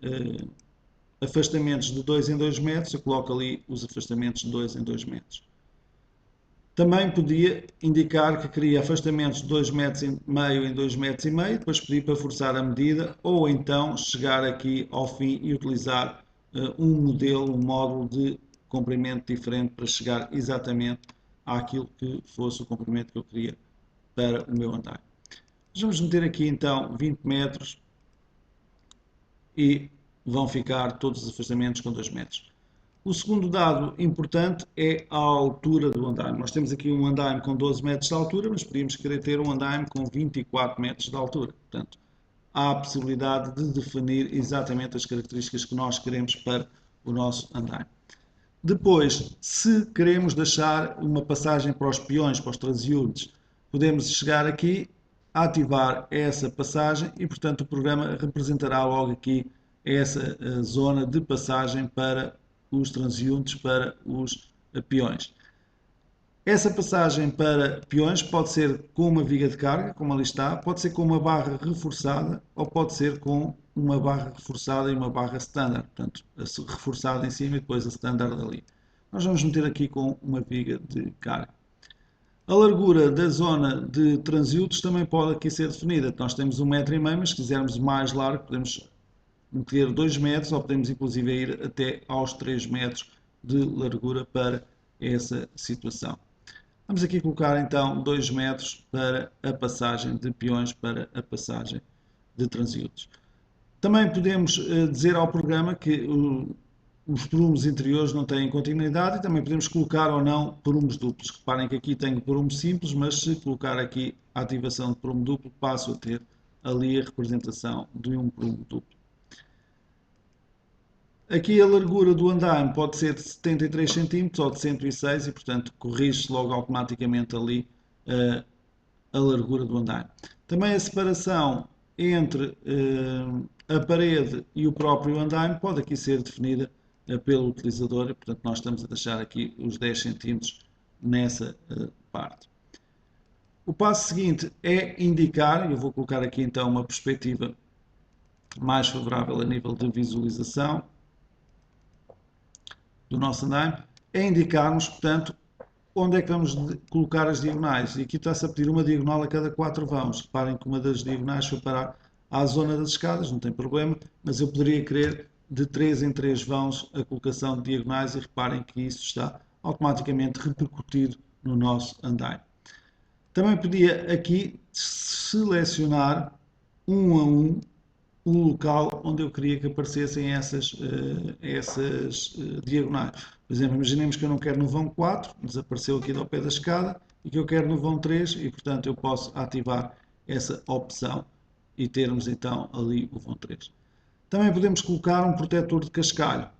afastamentos de 2 em 2 metros, eu coloco ali os afastamentos de 2 em 2 metros. Também podia indicar que queria afastamentos de 2,5 metros em 2,5 metros, depois pedir para forçar a medida, ou então chegar aqui ao fim e utilizar um modelo, um módulo de comprimento diferente para chegar exatamente àquilo que fosse o comprimento que eu queria para o meu andaime. Vamos meter aqui então 20 metros e vão ficar todos os afastamentos com 2 metros. O segundo dado importante é a altura do andaime. Nós temos aqui um andaime com 12 metros de altura, mas podíamos querer ter um andaime com 24 metros de altura. Portanto, há a possibilidade de definir exatamente as características que nós queremos para o nosso andaime. Depois, se queremos deixar uma passagem para os peões, para os transeuntes, podemos chegar aqui, ativar essa passagem e, portanto, o programa representará logo aqui essa zona de passagem para os transeuntes, para os peões. Essa passagem para peões pode ser com uma viga de carga, como ali está, pode ser com uma barra reforçada ou pode ser com uma barra reforçada e uma barra standard, portanto, reforçada em cima e depois a standard ali. Nós vamos meter aqui com uma viga de carga. A largura da zona de transeuntes também pode aqui ser definida. Nós temos 1,5 metro, mas se quisermos mais largo, podemos meter 2 metros ou podemos inclusive ir até aos 3 metros de largura para essa situação. Vamos aqui colocar então 2 metros para a passagem de peões, para a passagem de transeuntes. Também podemos dizer ao programa que os perumos interiores não têm continuidade e também podemos colocar ou não perumos duplos. Reparem que aqui tenho perumo simples, mas se colocar aqui a ativação de perumo duplo, passo a ter ali a representação de um perumo duplo. Aqui a largura do andaime pode ser de 73 cm ou de 106 e, portanto, corrige-se logo automaticamente ali a largura do andaime. Também a separação entre a parede e o próprio andaime pode aqui ser definida pelo utilizador, e portanto nós estamos a deixar aqui os 10 cm nessa parte. O passo seguinte é indicar, eu vou colocar aqui então uma perspectiva mais favorável a nível de visualização do nosso andaime, é indicarmos, portanto, onde é que vamos colocar as diagonais. E aqui está-se a pedir uma diagonal a cada 4 vãos. Reparem que uma das diagonais foi parar à zona das escadas, não tem problema, mas eu poderia querer de 3 em 3 vãos a colocação de diagonais, e reparem que isso está automaticamente repercutido no nosso andaime. Também podia aqui selecionar um a um o local onde eu queria que aparecessem essas diagonais. Por exemplo, imaginemos que eu não quero no vão 4, desapareceu aqui ao pé da escada, e que eu quero no vão 3, e portanto eu posso ativar essa opção e termos então ali o vão 3. Também podemos colocar um protetor de cascalho,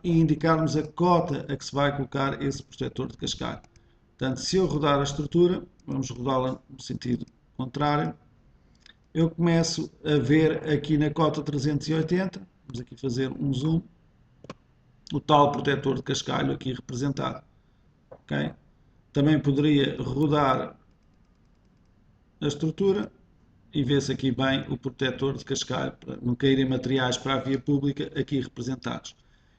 e indicarmos a cota a que se vai colocar esse protetor de cascalho. Portanto, se eu rodar a estrutura, vamos rodá-la no sentido contrário, eu começo a ver aqui na cota 380, vamos aqui fazer um zoom, o tal protetor de cascalho aqui representado. Okay? Também poderia rodar a estrutura e vê-se aqui bem o protetor de cascalho, para não caírem materiais para a via pública aqui representados.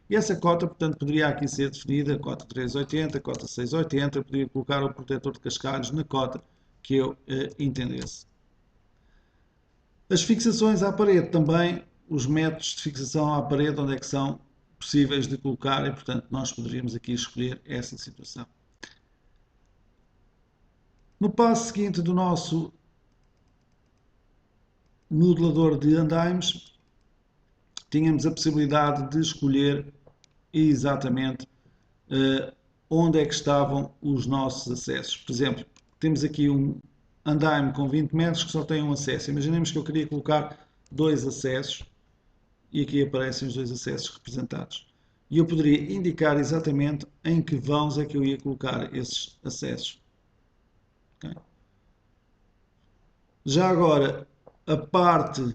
E essa cota, portanto, poderia aqui ser definida, cota 380, cota 680, eu poderia colocar o protetor de cascalhos na cota que eu entendesse. As fixações à parede também, os métodos de fixação à parede, onde é que são possíveis de colocar, e portanto nós poderíamos aqui escolher essa situação. No passo seguinte do nosso modelador de andaimes, tínhamos a possibilidade de escolher exatamente onde é que estavam os nossos acessos. Por exemplo, temos aqui um andaime com 20 metros que só tem um acesso. Imaginemos que eu queria colocar 2 acessos, e aqui aparecem os 2 acessos representados. E eu poderia indicar exatamente em que vãos é que eu ia colocar esses acessos. Okay? Já agora, a parte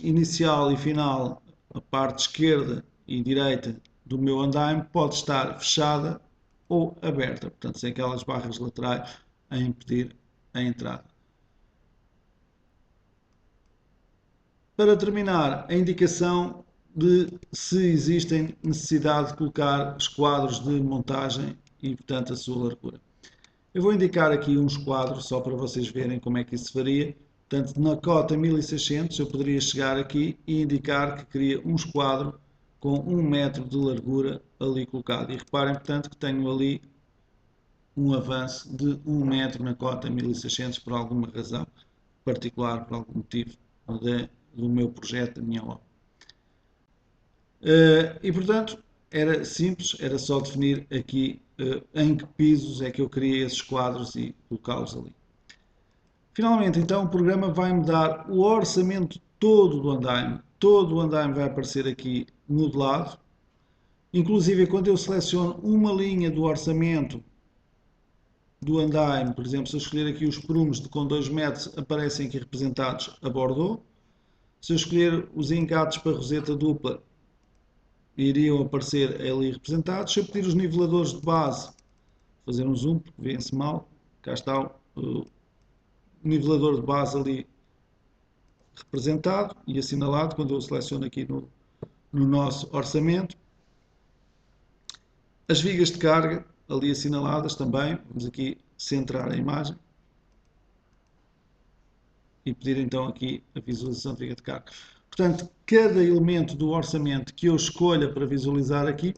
inicial e final, a parte esquerda e direita do meu andaime pode estar fechada ou aberta, portanto sem aquelas barras laterais a impedir a entrada. Para terminar, a indicação de se existem necessidade de colocar esquadros de montagem e, portanto, a sua largura. Eu vou indicar aqui um esquadro só para vocês verem como é que isso faria. Portanto, na cota 1600 eu poderia chegar aqui e indicar que queria um esquadro com 1 metro de largura ali colocado. E reparem, portanto, que tenho ali um avanço de 1 metro na cota 1600 por alguma razão particular, por algum motivo do meu projeto, da minha obra. E portanto era simples, era só definir aqui em que pisos é que eu queria esses quadros e colocá-los ali. Finalmente, então, o programa vai-me dar o orçamento todo do andaime. Todo o andaime vai aparecer aqui modelado. Inclusive, quando eu seleciono uma linha do orçamento do andaime, por exemplo, se eu escolher aqui os prumes com 2 metros, aparecem aqui representados a bordeaux. Se eu escolher os engates para roseta dupla, iriam aparecer ali representados. Se eu pedir os niveladores de base, fazer um zoom, porque vê-se mal, cá está o nivelador de base ali representado e assinalado, quando eu seleciono aqui no nosso orçamento. As vigas de carga ali assinaladas também, vamos aqui centrar a imagem e pedir então aqui a visualização de viga de carga. Portanto, cada elemento do orçamento que eu escolha para visualizar aqui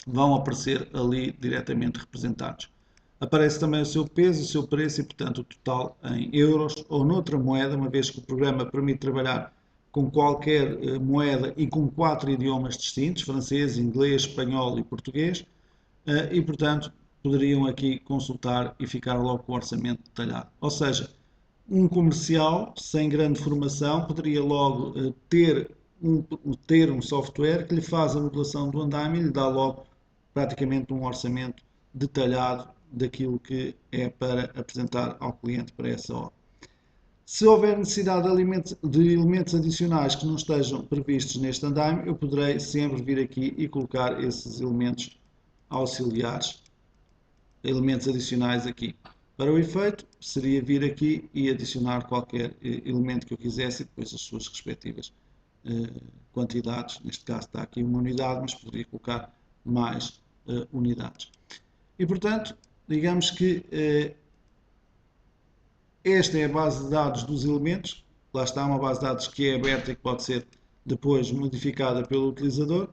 vão aparecer ali diretamente representados. Aparece também o seu peso, o seu preço e, portanto, o total em euros ou noutra moeda, uma vez que o programa permite trabalhar com qualquer moeda e com 4 idiomas distintos, francês, inglês, espanhol e português, e, portanto, poderiam aqui consultar e ficar logo com o orçamento detalhado. Ou seja, um comercial sem grande formação poderia logo ter um software que lhe faz a modelação do andaime e lhe dá logo praticamente um orçamento detalhado daquilo que é para apresentar ao cliente para essa obra. Se houver necessidade de elementos adicionais que não estejam previstos neste andaime, eu poderei sempre vir aqui e colocar esses elementos auxiliares, elementos adicionais aqui. Para o efeito, seria vir aqui e adicionar qualquer elemento que eu quisesse e depois as suas respectivas quantidades. Neste caso está aqui uma unidade, mas poderia colocar mais unidades. E portanto, digamos que esta é a base de dados dos elementos. Lá está uma base de dados que é aberta e que pode ser depois modificada pelo utilizador.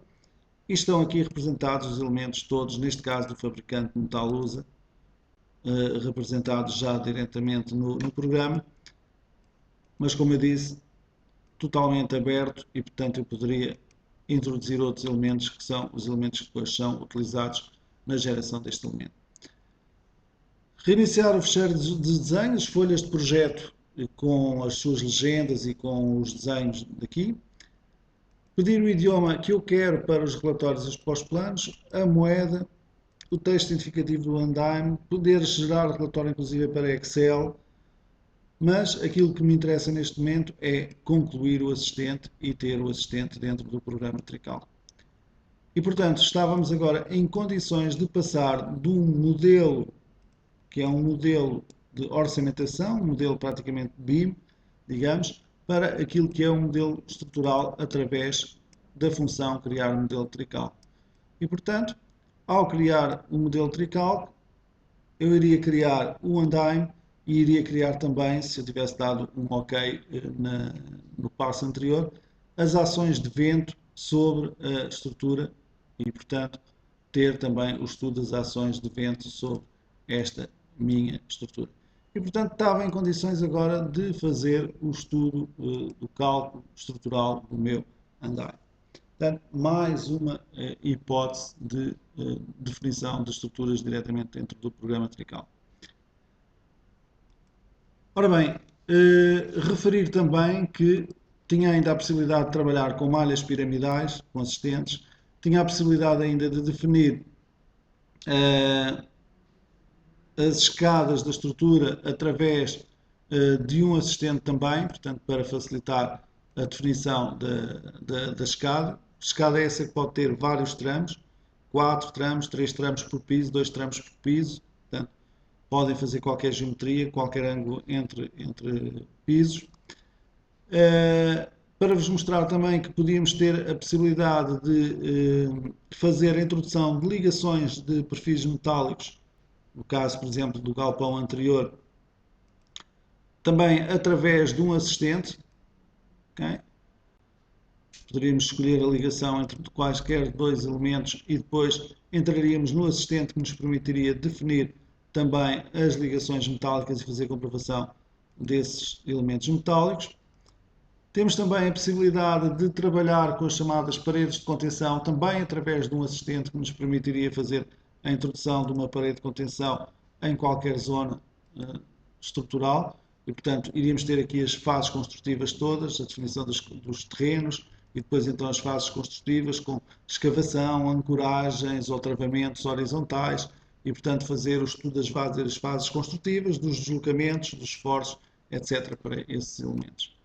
E estão aqui representados os elementos todos, neste caso do fabricante Metalusa, representados já diretamente no programa. Mas como eu disse, totalmente aberto e portanto eu poderia introduzir outros elementos que são os elementos que depois são utilizados na geração deste elemento. Reiniciar o fecheiro de desenho, as folhas de projeto com as suas legendas e com os desenhos daqui. Pedir o idioma que eu quero para os relatórios e os pós-planos, a moeda, o texto identificativo do andaime, poder gerar relatório inclusive para Excel, mas aquilo que me interessa neste momento é concluir o assistente e ter o assistente dentro do programa Trical. E portanto estávamos agora em condições de passar de um modelo que é um modelo de orçamentação, um modelo praticamente BIM, digamos, para aquilo que é um modelo estrutural através da função criar um modelo Trical. E, portanto, ao criar um modelo Trical, eu iria criar o andaime e iria criar também, se eu tivesse dado um OK no passo anterior, as ações de vento sobre a estrutura e, portanto, ter também o estudo das ações de vento sobre esta minha estrutura. E, portanto, estava em condições agora de fazer o estudo do cálculo estrutural do meu andaime. Portanto, mais uma hipótese de definição de estruturas diretamente dentro do programa Trical. Ora bem, referir também que tinha ainda a possibilidade de trabalhar com malhas piramidais, com assistentes, tinha a possibilidade ainda de definir as escadas da estrutura através de um assistente também, portanto, para facilitar a definição da escada. Escada essa que pode ter vários tramos, 4 tramos, 3 tramos por piso, 2 tramos por piso, portanto, podem fazer qualquer geometria, qualquer ângulo entre pisos. Para vos mostrar também que podíamos ter a possibilidade de fazer a introdução de ligações de perfis metálicos, no caso, por exemplo, do galpão anterior, também através de um assistente. Okay? Poderíamos escolher a ligação entre quaisquer dois elementos e depois entraríamos no assistente que nos permitiria definir também as ligações metálicas e fazer comprovação desses elementos metálicos. Temos também a possibilidade de trabalhar com as chamadas paredes de contenção, também através de um assistente que nos permitiria fazer a introdução de uma parede de contenção em qualquer zona estrutural. E, portanto, iríamos ter aqui as fases construtivas todas, a definição dos terrenos e depois então as fases construtivas com escavação, ancoragens ou travamentos horizontais e, portanto, fazer o estudo das fases construtivas, dos deslocamentos, dos esforços, etc. para esses elementos.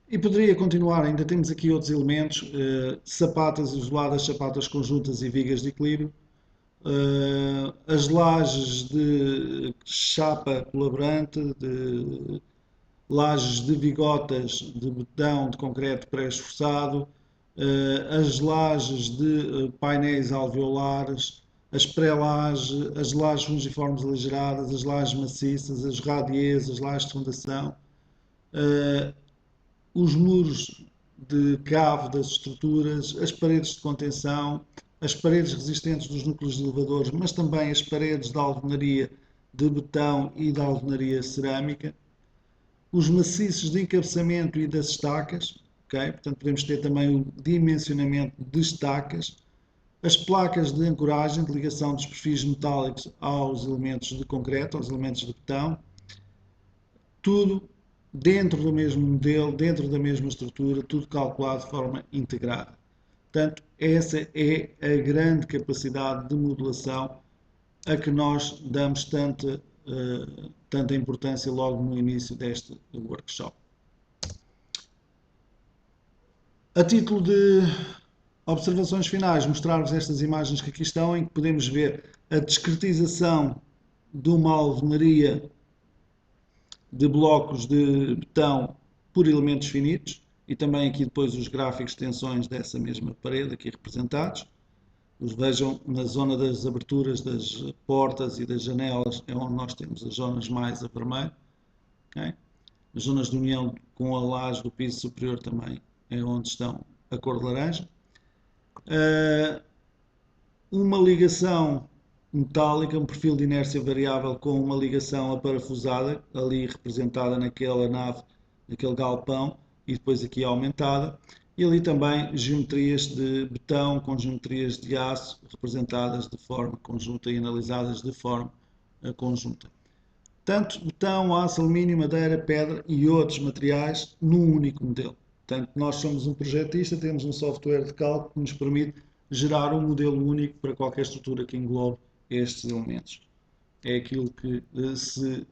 E poderia continuar, ainda temos aqui outros elementos, sapatas isoladas, sapatas conjuntas e vigas de equilíbrio, as lajes de chapa colaborante, de lajes de vigotas de betão de concreto pré-esforçado, as lajes de painéis alveolares, as pré-lajes, as lajes fungiformes aligeradas, as lajes maciças, as radiês, as lajes de fundação, os muros de cavo das estruturas, as paredes de contenção, as paredes resistentes dos núcleos de elevadores, mas também as paredes de alvenaria de betão e de alvenaria cerâmica, os maciços de encabeçamento e das estacas, okay? Portanto, podemos ter também o dimensionamento de estacas, as placas de ancoragem, de ligação dos perfis metálicos aos elementos de concreto, aos elementos de betão, tudo dentro do mesmo modelo, dentro da mesma estrutura, tudo calculado de forma integrada. Portanto, essa é a grande capacidade de modelação a que nós damos tanta tanta importância logo no início deste workshop. A título de observações finais, mostrar-vos estas imagens que aqui estão, em que podemos ver a discretização de uma alvenaria de blocos de betão por elementos finitos e também aqui depois os gráficos de tensões dessa mesma parede aqui representados. Os vejam na zona das aberturas das portas e das janelas, é onde nós temos as zonas mais a vermelho. Okay? As zonas de união com a laje do piso superior também é onde estão a cor de laranja. Uma ligação metálica, um perfil de inércia variável com uma ligação aparafusada, ali representada naquela nave, naquele galpão, e depois aqui aumentada. E ali também geometrias de betão com geometrias de aço representadas de forma conjunta e analisadas de forma conjunta. Tanto betão, aço, alumínio, madeira, pedra e outros materiais num único modelo. Portanto, nós somos um projetista, temos um software de cálculo que nos permite gerar um modelo único para qualquer estrutura que englobe estes elementos. É aquilo que se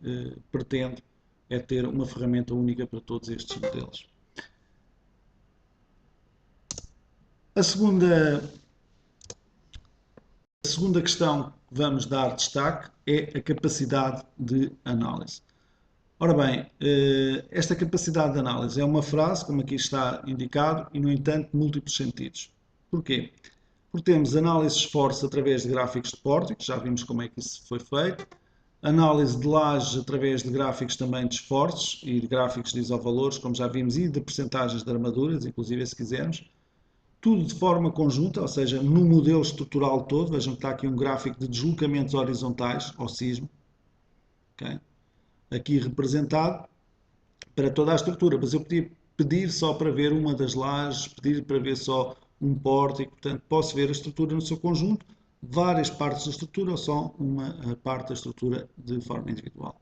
pretende, é ter uma ferramenta única para todos estes modelos. A segunda questão que vamos dar destaque é a capacidade de análise. Ora bem, esta capacidade de análise é uma frase, como aqui está indicado, e no entanto múltiplos sentidos. Porquê? Porque temos análise de esforço através de gráficos de pórticos, já vimos como é que isso foi feito, análise de lajes através de gráficos também de esforços e de gráficos de isovalores, como já vimos, e de percentagens de armaduras, inclusive se quisermos, tudo de forma conjunta, ou seja, no modelo estrutural todo. Vejam que está aqui um gráfico de deslocamentos horizontais ao sismo, okay? Aqui representado para toda a estrutura, mas eu podia pedir só para ver uma das lajes, pedir para ver só um pórtico, portanto posso ver a estrutura no seu conjunto, várias partes da estrutura ou só uma parte da estrutura de forma individual.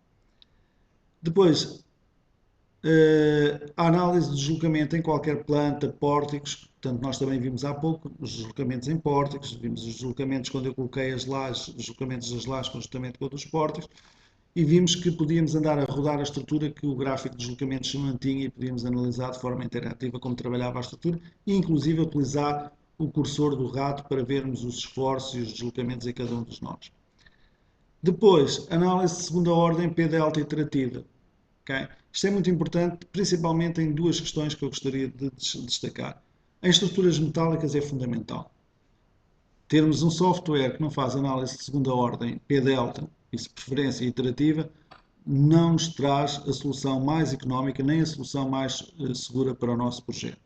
Depois, a análise de deslocamento em qualquer planta, pórticos, portanto nós também vimos há pouco os deslocamentos em pórticos, vimos os deslocamentos quando eu coloquei as lajes, os deslocamentos das lajes conjuntamente com os pórticos, e vimos que podíamos andar a rodar a estrutura, que o gráfico de deslocamentos se mantinha, e podíamos analisar de forma interativa como trabalhava a estrutura e inclusive utilizar o cursor do rato para vermos os esforços e os deslocamentos em cada um dos nós. Depois, análise de segunda ordem P-delta iterativa. Okay? Isto é muito importante, principalmente em duas questões que eu gostaria de destacar. Em estruturas metálicas é fundamental termos um software que não faz análise de segunda ordem P-delta, isso de preferência iterativa, não nos traz a solução mais económica nem a solução mais segura para o nosso projeto.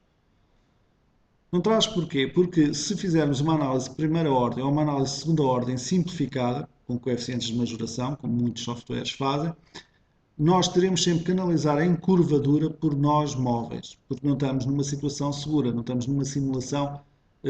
Não traz porquê? Porque se fizermos uma análise de primeira ordem ou uma análise de segunda ordem simplificada, com coeficientes de majoração, como muitos softwares fazem, nós teremos sempre que analisar em curvadura por nós móveis, porque não estamos numa situação segura, não estamos numa simulação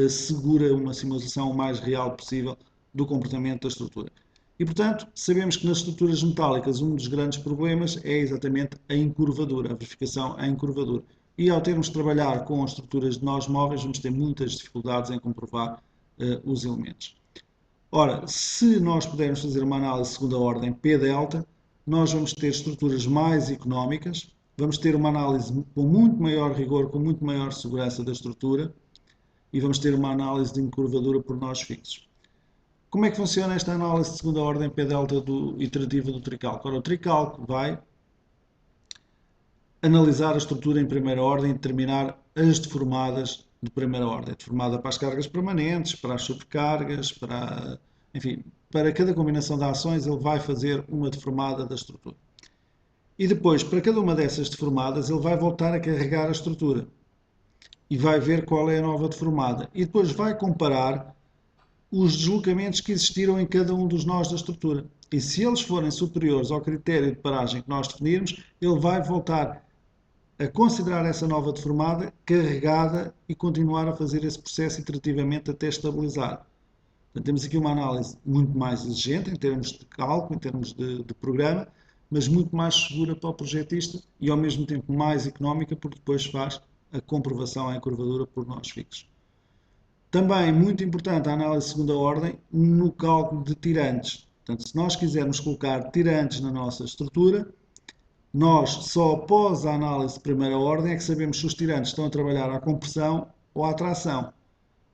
segura, uma simulação o mais real possível do comportamento da estrutura. E, portanto, sabemos que nas estruturas metálicas um dos grandes problemas é exatamente a encurvadura, a verificação em curvadura. E ao termos de trabalhar com as estruturas de nós móveis, vamos ter muitas dificuldades em comprovar os elementos. Ora, se nós pudermos fazer uma análise de segunda ordem P-delta, nós vamos ter estruturas mais económicas, vamos ter uma análise com muito maior rigor, com muito maior segurança da estrutura e vamos ter uma análise de encurvadura por nós fixos. Como é que funciona esta análise de segunda ordem P-delta iterativa do tricalco? Ora, o tricalco vai analisar a estrutura em primeira ordem e determinar as deformadas de primeira ordem. Deformada para as cargas permanentes, para as sobrecargas, enfim, para cada combinação de ações ele vai fazer uma deformada da estrutura. E depois, para cada uma dessas deformadas, ele vai voltar a carregar a estrutura. E vai ver qual é a nova deformada. E depois vai comparar os deslocamentos que existiram em cada um dos nós da estrutura. E se eles forem superiores ao critério de paragem que nós definirmos, ele vai voltar a considerar essa nova deformada carregada e continuar a fazer esse processo iterativamente até estabilizar. Portanto, temos aqui uma análise muito mais exigente em termos de cálculo, em termos de programa, mas muito mais segura para o projetista e ao mesmo tempo mais económica, porque depois faz a comprovação em curvadura por nós fixos. Também muito importante a análise de segunda ordem no cálculo de tirantes. Portanto, se nós quisermos colocar tirantes na nossa estrutura, nós só após a análise de primeira ordem é que sabemos se os tirantes estão a trabalhar à compressão ou à tração.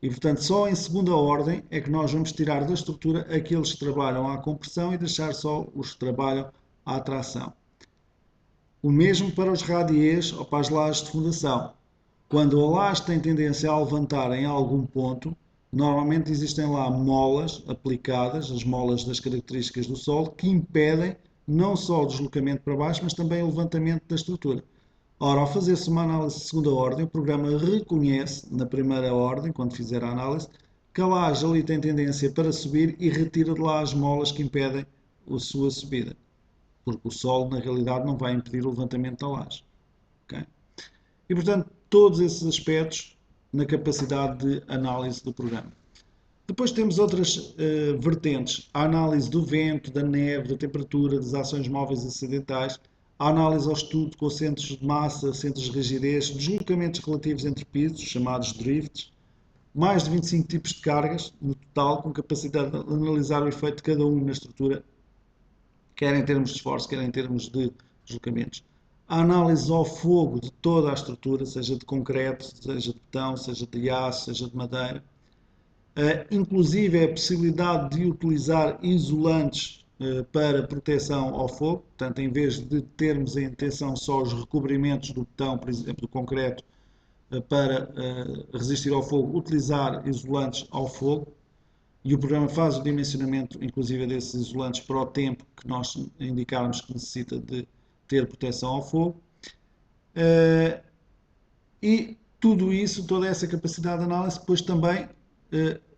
E, portanto, só em segunda ordem é que nós vamos tirar da estrutura aqueles que trabalham à compressão e deixar só os que trabalham à tração. O mesmo para os radiês ou para as lajes de fundação. Quando a laje tem tendência a levantar em algum ponto, normalmente existem lá molas aplicadas, as molas das características do solo, que impedem não só o deslocamento para baixo, mas também o levantamento da estrutura. Ora, ao fazer-se uma análise de segunda ordem, o programa reconhece, na primeira ordem, quando fizer a análise, que a laje ali tem tendência para subir e retira de lá as molas que impedem a sua subida. Porque o solo, na realidade, não vai impedir o levantamento da laje. Okay? E, portanto, todos esses aspectos na capacidade de análise do programa. Depois temos outras vertentes. A análise do vento, da neve, da temperatura, das ações móveis acidentais, a análise ao estudo com centros de massa, centros de rigidez, deslocamentos relativos entre pisos, chamados drifts, mais de 25 tipos de cargas no total, com capacidade de analisar o efeito de cada um na estrutura, quer em termos de esforço, quer em termos de deslocamentos. A análise ao fogo de toda a estrutura, seja de concreto, seja de betão, seja de aço, seja de madeira. Inclusive a possibilidade de utilizar isolantes para proteção ao fogo, portanto, em vez de termos em atenção só os recobrimentos do betão, por exemplo, do concreto, para resistir ao fogo, utilizar isolantes ao fogo, e o programa faz o dimensionamento, inclusive, desses isolantes para o tempo que nós indicarmos que necessita de ter proteção ao fogo. E tudo isso, toda essa capacidade de análise, depois também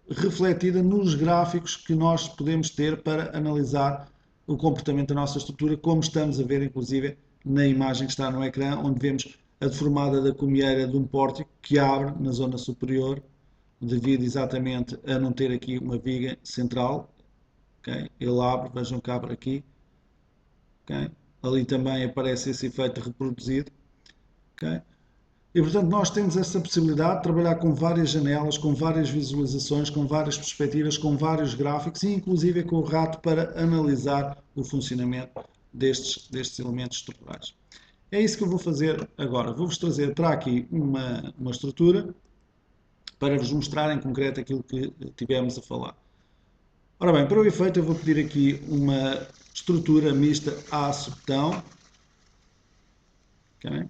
refletida nos gráficos que nós podemos ter para analisar o comportamento da nossa estrutura, como estamos a ver, inclusive, na imagem que está no ecrã, onde vemos a deformada da cumieira de um pórtico que abre na zona superior, devido exatamente a não ter aqui uma viga central. Okay? Ele abre, vejam que abre aqui. Okay? Ali também aparece esse efeito reproduzido. Okay? E, portanto, nós temos essa possibilidade de trabalhar com várias janelas, com várias visualizações, com várias perspectivas, com vários gráficos e, inclusive, com o rato para analisar o funcionamento destes elementos estruturais. É isso que eu vou fazer agora. Vou-vos trazer para aqui uma estrutura para vos mostrar em concreto aquilo que tivemos a falar. Ora bem, para o efeito eu vou pedir aqui uma estrutura mista aço-betão. Okay?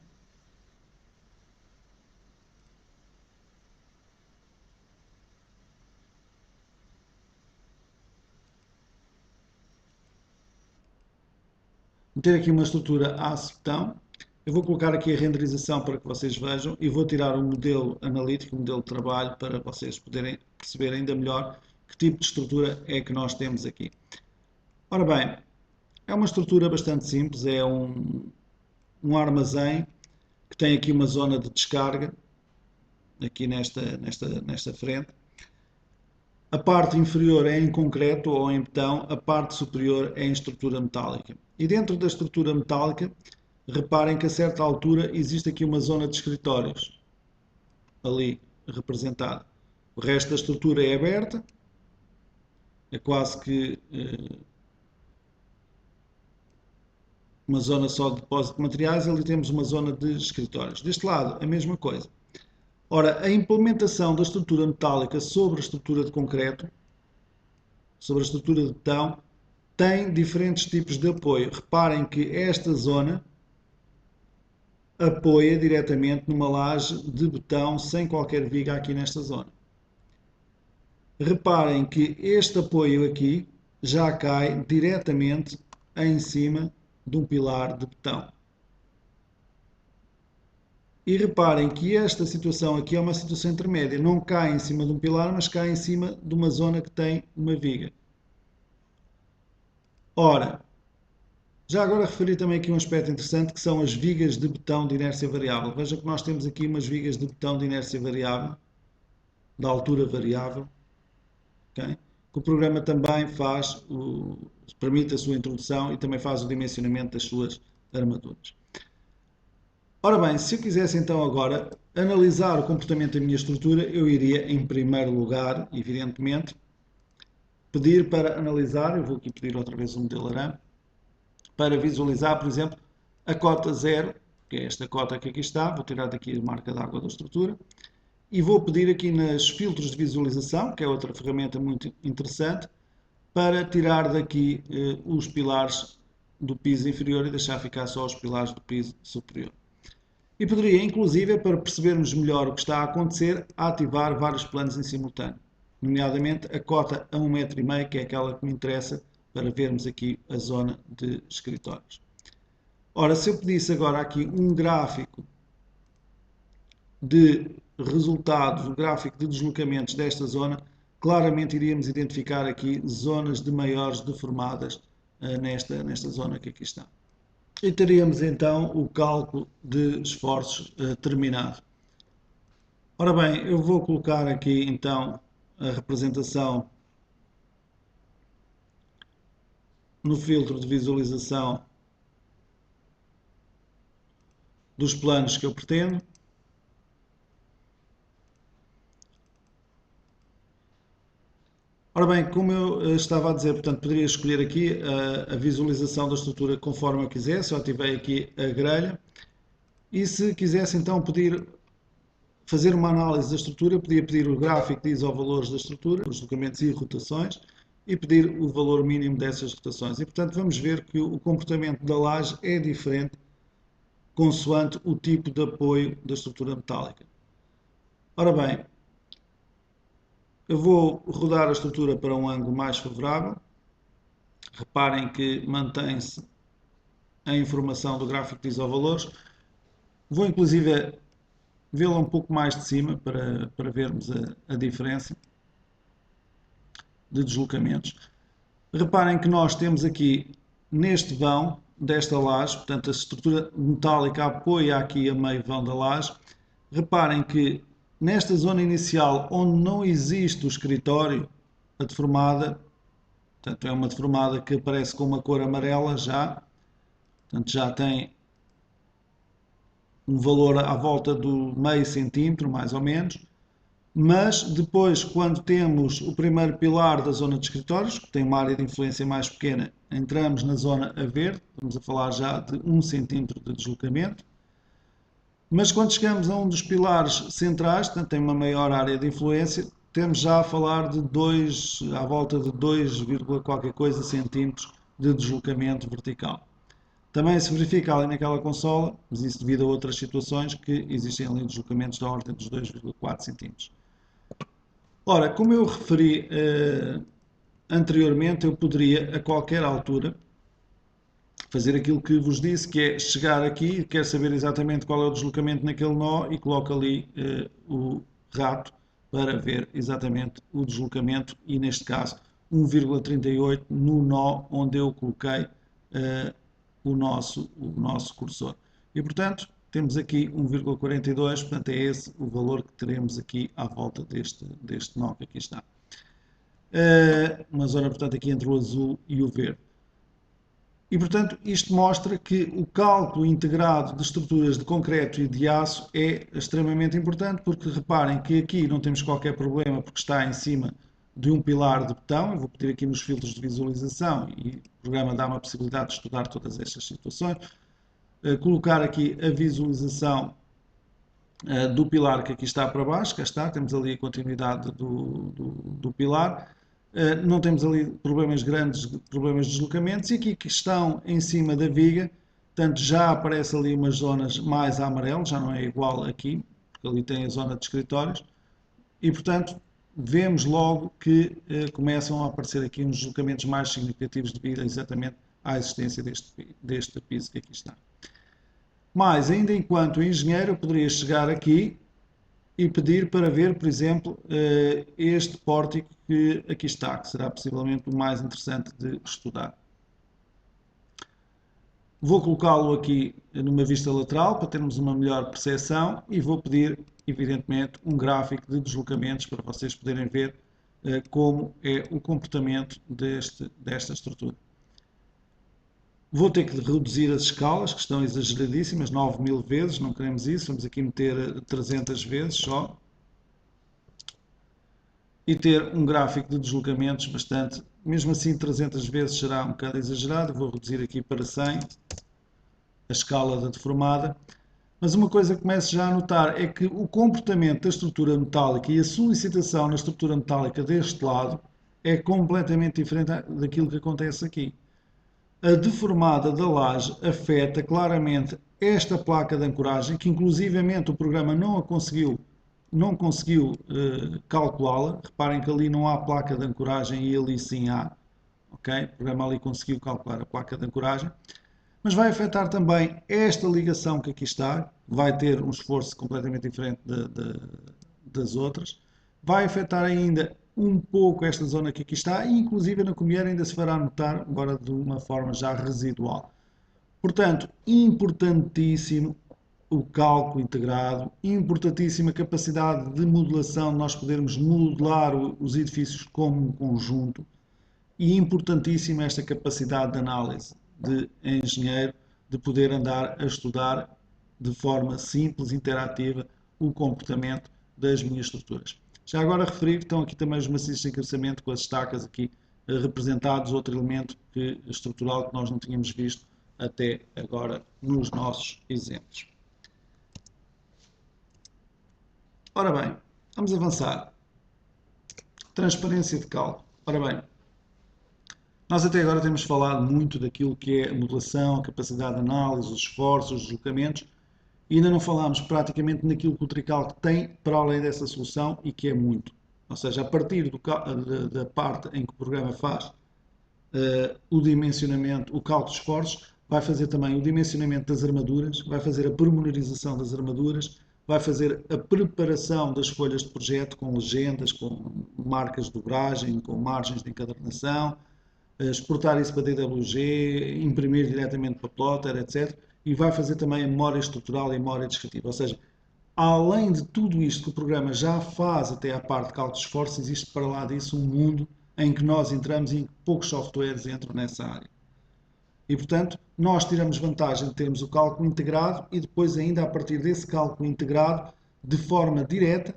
Meter aqui uma estrutura aço-betão. Eu vou colocar aqui a renderização para que vocês vejam e vou tirar um modelo analítico, um modelo de trabalho, para vocês poderem perceber ainda melhor que tipo de estrutura é que nós temos aqui. Ora bem, é uma estrutura bastante simples, é um armazém que tem aqui uma zona de descarga, aqui nesta frente. A parte inferior é em concreto ou em betão, a parte superior é em estrutura metálica. E dentro da estrutura metálica, reparem que a certa altura existe aqui uma zona de escritórios, ali representada. O resto da estrutura é aberta, é quase que uma zona só de depósito de materiais, e ali temos uma zona de escritórios. Deste lado, a mesma coisa. Ora, a implementação da estrutura metálica sobre a estrutura de concreto, sobre a estrutura de betão, tem diferentes tipos de apoio. Reparem que esta zona apoia diretamente numa laje de betão sem qualquer viga aqui nesta zona. Reparem que este apoio aqui já cai diretamente em cima de um pilar de betão. E reparem que esta situação aqui é uma situação intermédia. Não cai em cima de um pilar, mas cai em cima de uma zona que tem uma viga. Ora, já agora referi também aqui um aspecto interessante, que são as vigas de betão de inércia variável. Veja que nós temos aqui umas vigas de betão de inércia variável, de altura variável, okay? Que o programa também permite a sua introdução e também faz o dimensionamento das suas armaduras. Ora bem, se eu quisesse então agora analisar o comportamento da minha estrutura, eu iria em primeiro lugar, evidentemente, pedir para analisar, eu vou aqui pedir outra vez o modelo ARAM, para visualizar, por exemplo, a cota 0, que é esta cota que aqui está, vou tirar daqui a marca d'água da estrutura, e vou pedir aqui nas filtros de visualização, que é outra ferramenta muito interessante, para tirar daqui os pilares do piso inferior e deixar ficar só os pilares do piso superior. E poderia, inclusive, para percebermos melhor o que está a acontecer, ativar vários planos em simultâneo, nomeadamente a cota a 1,5 m, que é aquela que me interessa para vermos aqui a zona de escritórios. Ora, se eu pedisse agora aqui um gráfico de resultados, um gráfico de deslocamentos desta zona, claramente iríamos identificar aqui zonas de maiores deformadas nesta zona que aqui está. E teríamos então o cálculo de esforços terminado. Ora bem, eu vou colocar aqui então a representação no filtro de visualização dos planos que eu pretendo. Ora bem, como eu estava a dizer, portanto, poderia escolher aqui a visualização da estrutura conforme eu quisesse. Eu ativei aqui a grelha e se quisesse então fazer uma análise da estrutura, podia pedir o gráfico de isovalores da estrutura, os deslocamentos e rotações, e pedir o valor mínimo dessas rotações. E portanto vamos ver que o comportamento da laje é diferente consoante o tipo de apoio da estrutura metálica. Ora bem, eu vou rodar a estrutura para um ângulo mais favorável. Reparem que mantém-se a informação do gráfico de isovalores. Vou inclusive vê-la um pouco mais de cima para vermos a diferença de deslocamentos. Reparem que nós temos aqui neste vão desta laje, portanto a estrutura metálica apoia aqui a meio vão da laje. Reparem que nesta zona inicial, onde não existe o escritório, a deformada, portanto é uma deformada que aparece com uma cor amarela já, portanto já tem um valor à volta do meio centímetro, mais ou menos, mas depois, quando temos o primeiro pilar da zona de escritórios, que tem uma área de influência mais pequena, entramos na zona a verde, estamos a falar já de 1 centímetro de deslocamento. Mas quando chegamos a um dos pilares centrais, portanto tem uma maior área de influência, temos já a falar de à volta de 2, qualquer coisa centímetros de deslocamento vertical. Também se verifica ali naquela consola, mas isso devido a outras situações, que existem ali deslocamentos da ordem dos 2,4 centímetros. Ora, como eu referi anteriormente, eu poderia a qualquer altura fazer aquilo que vos disse, que é chegar aqui, quer saber exatamente qual é o deslocamento naquele nó e coloco ali o rato para ver exatamente o deslocamento e neste caso 1,38 no nó onde eu coloquei o nosso cursor. E portanto temos aqui 1,42, portanto é esse o valor que teremos aqui à volta deste nó que aqui está. Uma zona, portanto, aqui entre o azul e o verde. E, portanto, isto mostra que o cálculo integrado de estruturas de concreto e de aço é extremamente importante, porque reparem que aqui não temos qualquer problema porque está em cima de um pilar de betão. Eu vou pedir aqui nos filtros de visualização e o programa dá-me a possibilidade de estudar todas estas situações. Colocar aqui a visualização do pilar que aqui está para baixo, cá está, temos ali a continuidade do pilar. Não temos ali problemas grandes, problemas de deslocamentos, e aqui que estão em cima da viga, portanto já aparece ali umas zonas mais a amarelo, já não é igual aqui, porque ali tem a zona de escritórios, e portanto vemos logo que começam a aparecer aqui uns deslocamentos mais significativos devido exatamente à existência deste piso que aqui está. Mas ainda enquanto engenheiro eu poderia chegar aqui e pedir para ver, por exemplo, este pórtico que aqui está, que será possivelmente o mais interessante de estudar. Vou colocá-lo aqui numa vista lateral para termos uma melhor percepção e vou pedir, evidentemente, um gráfico de deslocamentos para vocês poderem ver como é o comportamento desta estrutura. Vou ter que reduzir as escalas, que estão exageradíssimas, 9.000 vezes, não queremos isso, vamos aqui meter 300 vezes só. e ter um gráfico de deslocamentos bastante, mesmo assim 300 vezes será um bocado exagerado, vou reduzir aqui para 100 a escala da deformada. Mas uma coisa que começo já a notar é que o comportamento da estrutura metálica e a solicitação na estrutura metálica deste lado é completamente diferente daquilo que acontece aqui. A deformada da laje afeta claramente esta placa de ancoragem, que inclusivamente o programa não conseguiu calculá-la. Reparem que ali não há placa de ancoragem e ali sim há. Okay? O programa ali conseguiu calcular a placa de ancoragem. Mas vai afetar também esta ligação que aqui está, vai ter um esforço completamente diferente das outras. Vai afetar ainda um pouco esta zona que aqui está e inclusive na colher ainda se fará notar, agora de uma forma já residual. Portanto, importantíssimo o cálculo integrado, importantíssima a capacidade de modelação, de nós podermos modelar os edifícios como um conjunto e importantíssima esta capacidade de análise de engenheiro, de poder andar a estudar de forma simples, interativa, o comportamento das minhas estruturas. Já agora referir, estão aqui também os maciços de encabeçamento com as estacas aqui representados, outro elemento estrutural que nós não tínhamos visto até agora nos nossos exemplos. Ora bem, vamos avançar. Transparência de cálculo. Ora bem, nós até agora temos falado muito daquilo que é a modelação, a capacidade de análise, os esforços, os deslocamentos, e ainda não falámos praticamente naquilo que o Tricalc tem para além dessa solução e que é muito. Ou seja, a partir da parte em que o programa faz o dimensionamento, o cálculo de esforços, vai fazer também o dimensionamento das armaduras, vai fazer a pormenorização das armaduras, vai fazer a preparação das folhas de projeto com legendas, com marcas de dobragem, com margens de encadernação, exportar isso para DWG, imprimir diretamente para plotter, etc. E vai fazer também a memória estrutural e a memória descritiva. Ou seja, além de tudo isto que o programa já faz até à parte de cálculo de esforço, existe para lá disso um mundo em que nós entramos e em que poucos softwares entram nessa área. E, portanto, nós tiramos vantagem de termos o cálculo integrado e depois ainda a partir desse cálculo integrado, de forma direta,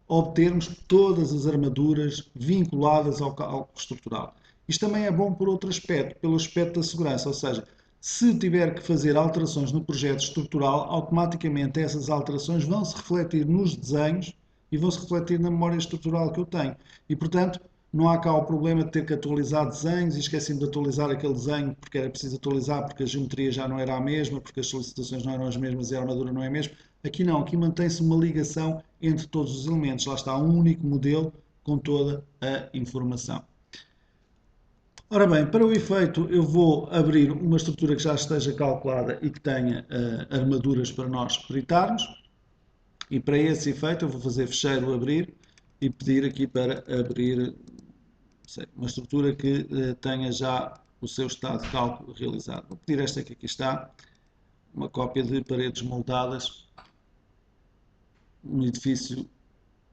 obtermos todas as armaduras vinculadas ao cálculo estrutural. Isto também é bom por outro aspecto, pelo aspecto da segurança, ou seja, se tiver que fazer alterações no projeto estrutural, automaticamente essas alterações vão se refletir nos desenhos e vão se refletir na memória estrutural que eu tenho. E, portanto, não há cá o problema de ter que atualizar desenhos e esqueci-me de atualizar aquele desenho porque era preciso atualizar, porque a geometria já não era a mesma, porque as solicitações não eram as mesmas e a armadura não é a mesma. Aqui não, aqui mantém-se uma ligação entre todos os elementos. Lá está um único modelo com toda a informação. Ora bem, para o efeito eu vou abrir uma estrutura que já esteja calculada e que tenha armaduras para nós peritarmos. E para esse efeito eu vou fazer fecheiro abrir e pedir aqui para abrir uma estrutura que tenha já o seu estado de cálculo realizado. Vou pedir esta que aqui está, uma cópia de paredes moldadas, um edifício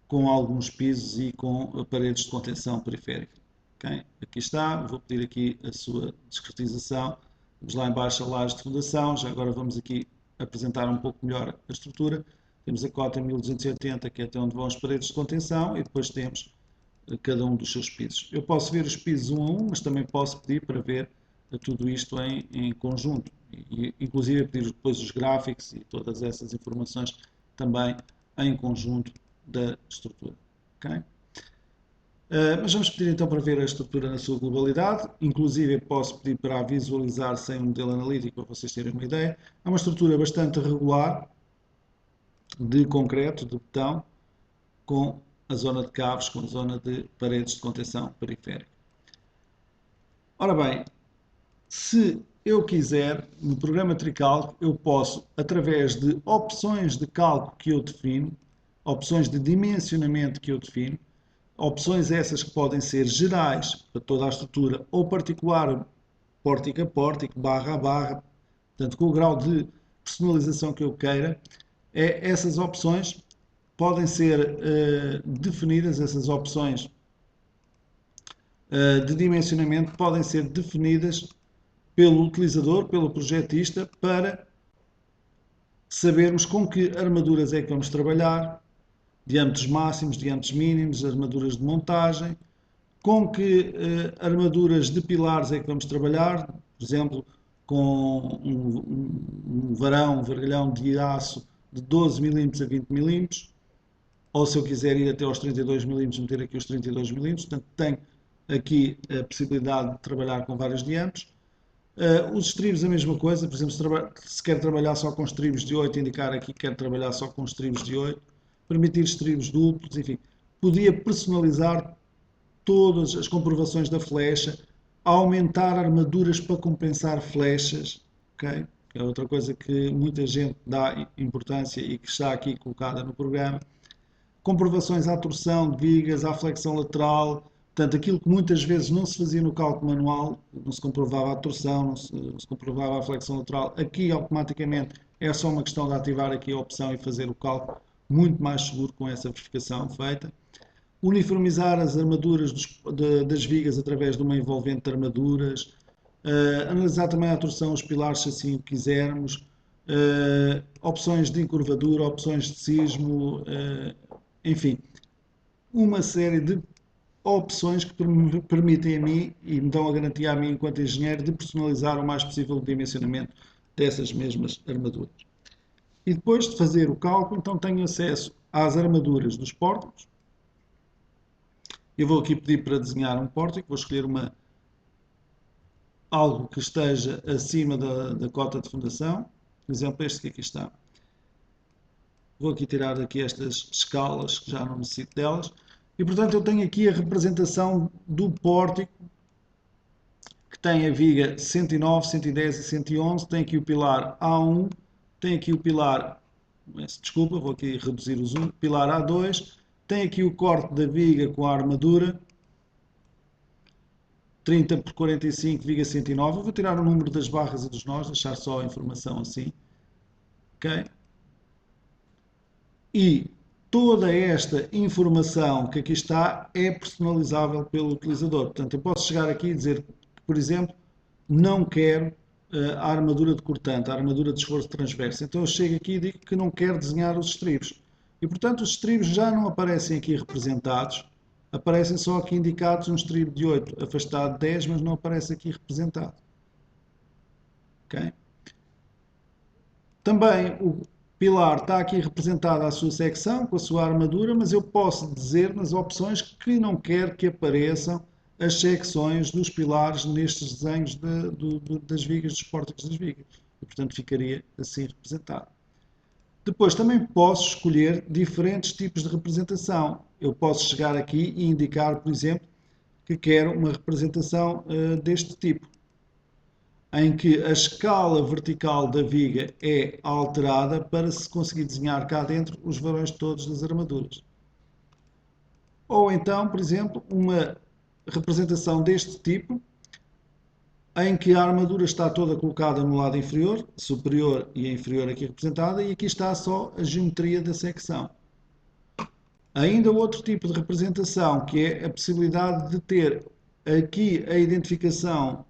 com alguns pisos e com paredes de contenção periférica. Okay? Aqui está, vou pedir aqui a sua discretização. Vamos lá em baixo a laje de fundação, já agora vamos aqui apresentar um pouco melhor a estrutura. Temos a cota 1280, que é até onde vão as paredes de contenção, e depois temos cada um dos seus pisos. Eu posso ver os pisos um a um, mas também posso pedir para ver tudo isto em conjunto. E, inclusive pedir depois os gráficos e todas essas informações também em conjunto da estrutura. Okay? Mas vamos pedir então para ver a estrutura na sua globalidade, inclusive posso pedir para a visualizar sem um modelo analítico para vocês terem uma ideia. É uma estrutura bastante regular, de concreto, de betão, com a zona de caves, com a zona de paredes de contenção periférica. Ora bem, se eu quiser, no programa Tricalc, eu posso, através de opções de cálculo que eu defino, opções de dimensionamento que eu defino, opções essas que podem ser gerais para toda a estrutura ou particular, pórtico a pórtico, barra a barra, portanto com o grau de personalização que eu queira, essas opções podem ser definidas, essas opções de dimensionamento podem ser definidas pelo utilizador, pelo projetista, para sabermos com que armaduras é que vamos trabalhar, diâmetros máximos, diâmetros mínimos, armaduras de montagem, com que armaduras de pilares é que vamos trabalhar, por exemplo, com um varão, um vergalhão de aço de 12 mm a 20 mm, ou se eu quiser ir até aos 32 mm, meter aqui os 32 mm, portanto tenho aqui a possibilidade de trabalhar com vários diâmetros. Os estribos a mesma coisa, por exemplo, se quer trabalhar só com estribos de 8, indicar aqui que quer trabalhar só com estribos de 8, permitir estribos duplos, enfim, podia personalizar todas as comprovações da flecha, aumentar armaduras para compensar flechas, ok? É outra coisa que muita gente dá importância e que está aqui colocada no programa. Comprovações à torção de vigas, à flexão lateral, portanto, aquilo que muitas vezes não se fazia no cálculo manual, não se comprovava a torção, não se comprovava a flexão lateral, aqui automaticamente é só uma questão de ativar aqui a opção e fazer o cálculo muito mais seguro com essa verificação feita. Uniformizar as armaduras das vigas através de uma envolvente de armaduras, analisar também a torção, os pilares se assim o quisermos, opções de encurvadura, opções de sismo, enfim, uma série de opções que me permitem a mim e me dão a garantia a mim enquanto engenheiro de personalizar o mais possível o dimensionamento dessas mesmas armaduras. E depois de fazer o cálculo, então tenho acesso às armaduras dos pórticos. Eu vou aqui pedir para desenhar um pórtico, vou escolher algo que esteja acima da cota de fundação, por exemplo este que aqui está. Vou aqui tirar daqui estas escalas, que já não necessito delas, e portanto eu tenho aqui a representação do pórtico, que tem a viga 109, 110 e 111, tem aqui o pilar A1, tem aqui o pilar, desculpa, vou aqui reduzir o zoom, pilar A2, tem aqui o corte da viga com a armadura, 30 por 45, viga 109. Eu vou tirar o número das barras e dos nós, deixar só a informação assim. Ok? E toda esta informação que aqui está é personalizável pelo utilizador. Portanto, eu posso chegar aqui e dizer que, por exemplo, não quero a armadura de cortante, a armadura de esforço transverso. Então eu chego aqui e digo que não quero desenhar os estribos. E, portanto, os estribos já não aparecem aqui representados, aparecem só aqui indicados um estribo de 8 afastado de 10, mas não aparece aqui representado. Okay? Também o pilar está aqui representado à sua secção, com a sua armadura, mas eu posso dizer nas opções que não quero que apareçam as secções dos pilares nestes desenhos das vigas, dos pórticos das vigas. E, portanto, ficaria assim representado. Depois também posso escolher diferentes tipos de representação. Eu posso chegar aqui e indicar, por exemplo, que quero uma representação deste tipo, em que a escala vertical da viga é alterada para se conseguir desenhar cá dentro os varões todos das armaduras. Ou então, por exemplo, uma representação deste tipo, em que a armadura está toda colocada no lado inferior, superior e inferior aqui representada, e aqui está só a geometria da secção. Ainda outro tipo de representação, que é a possibilidade de ter aqui a identificação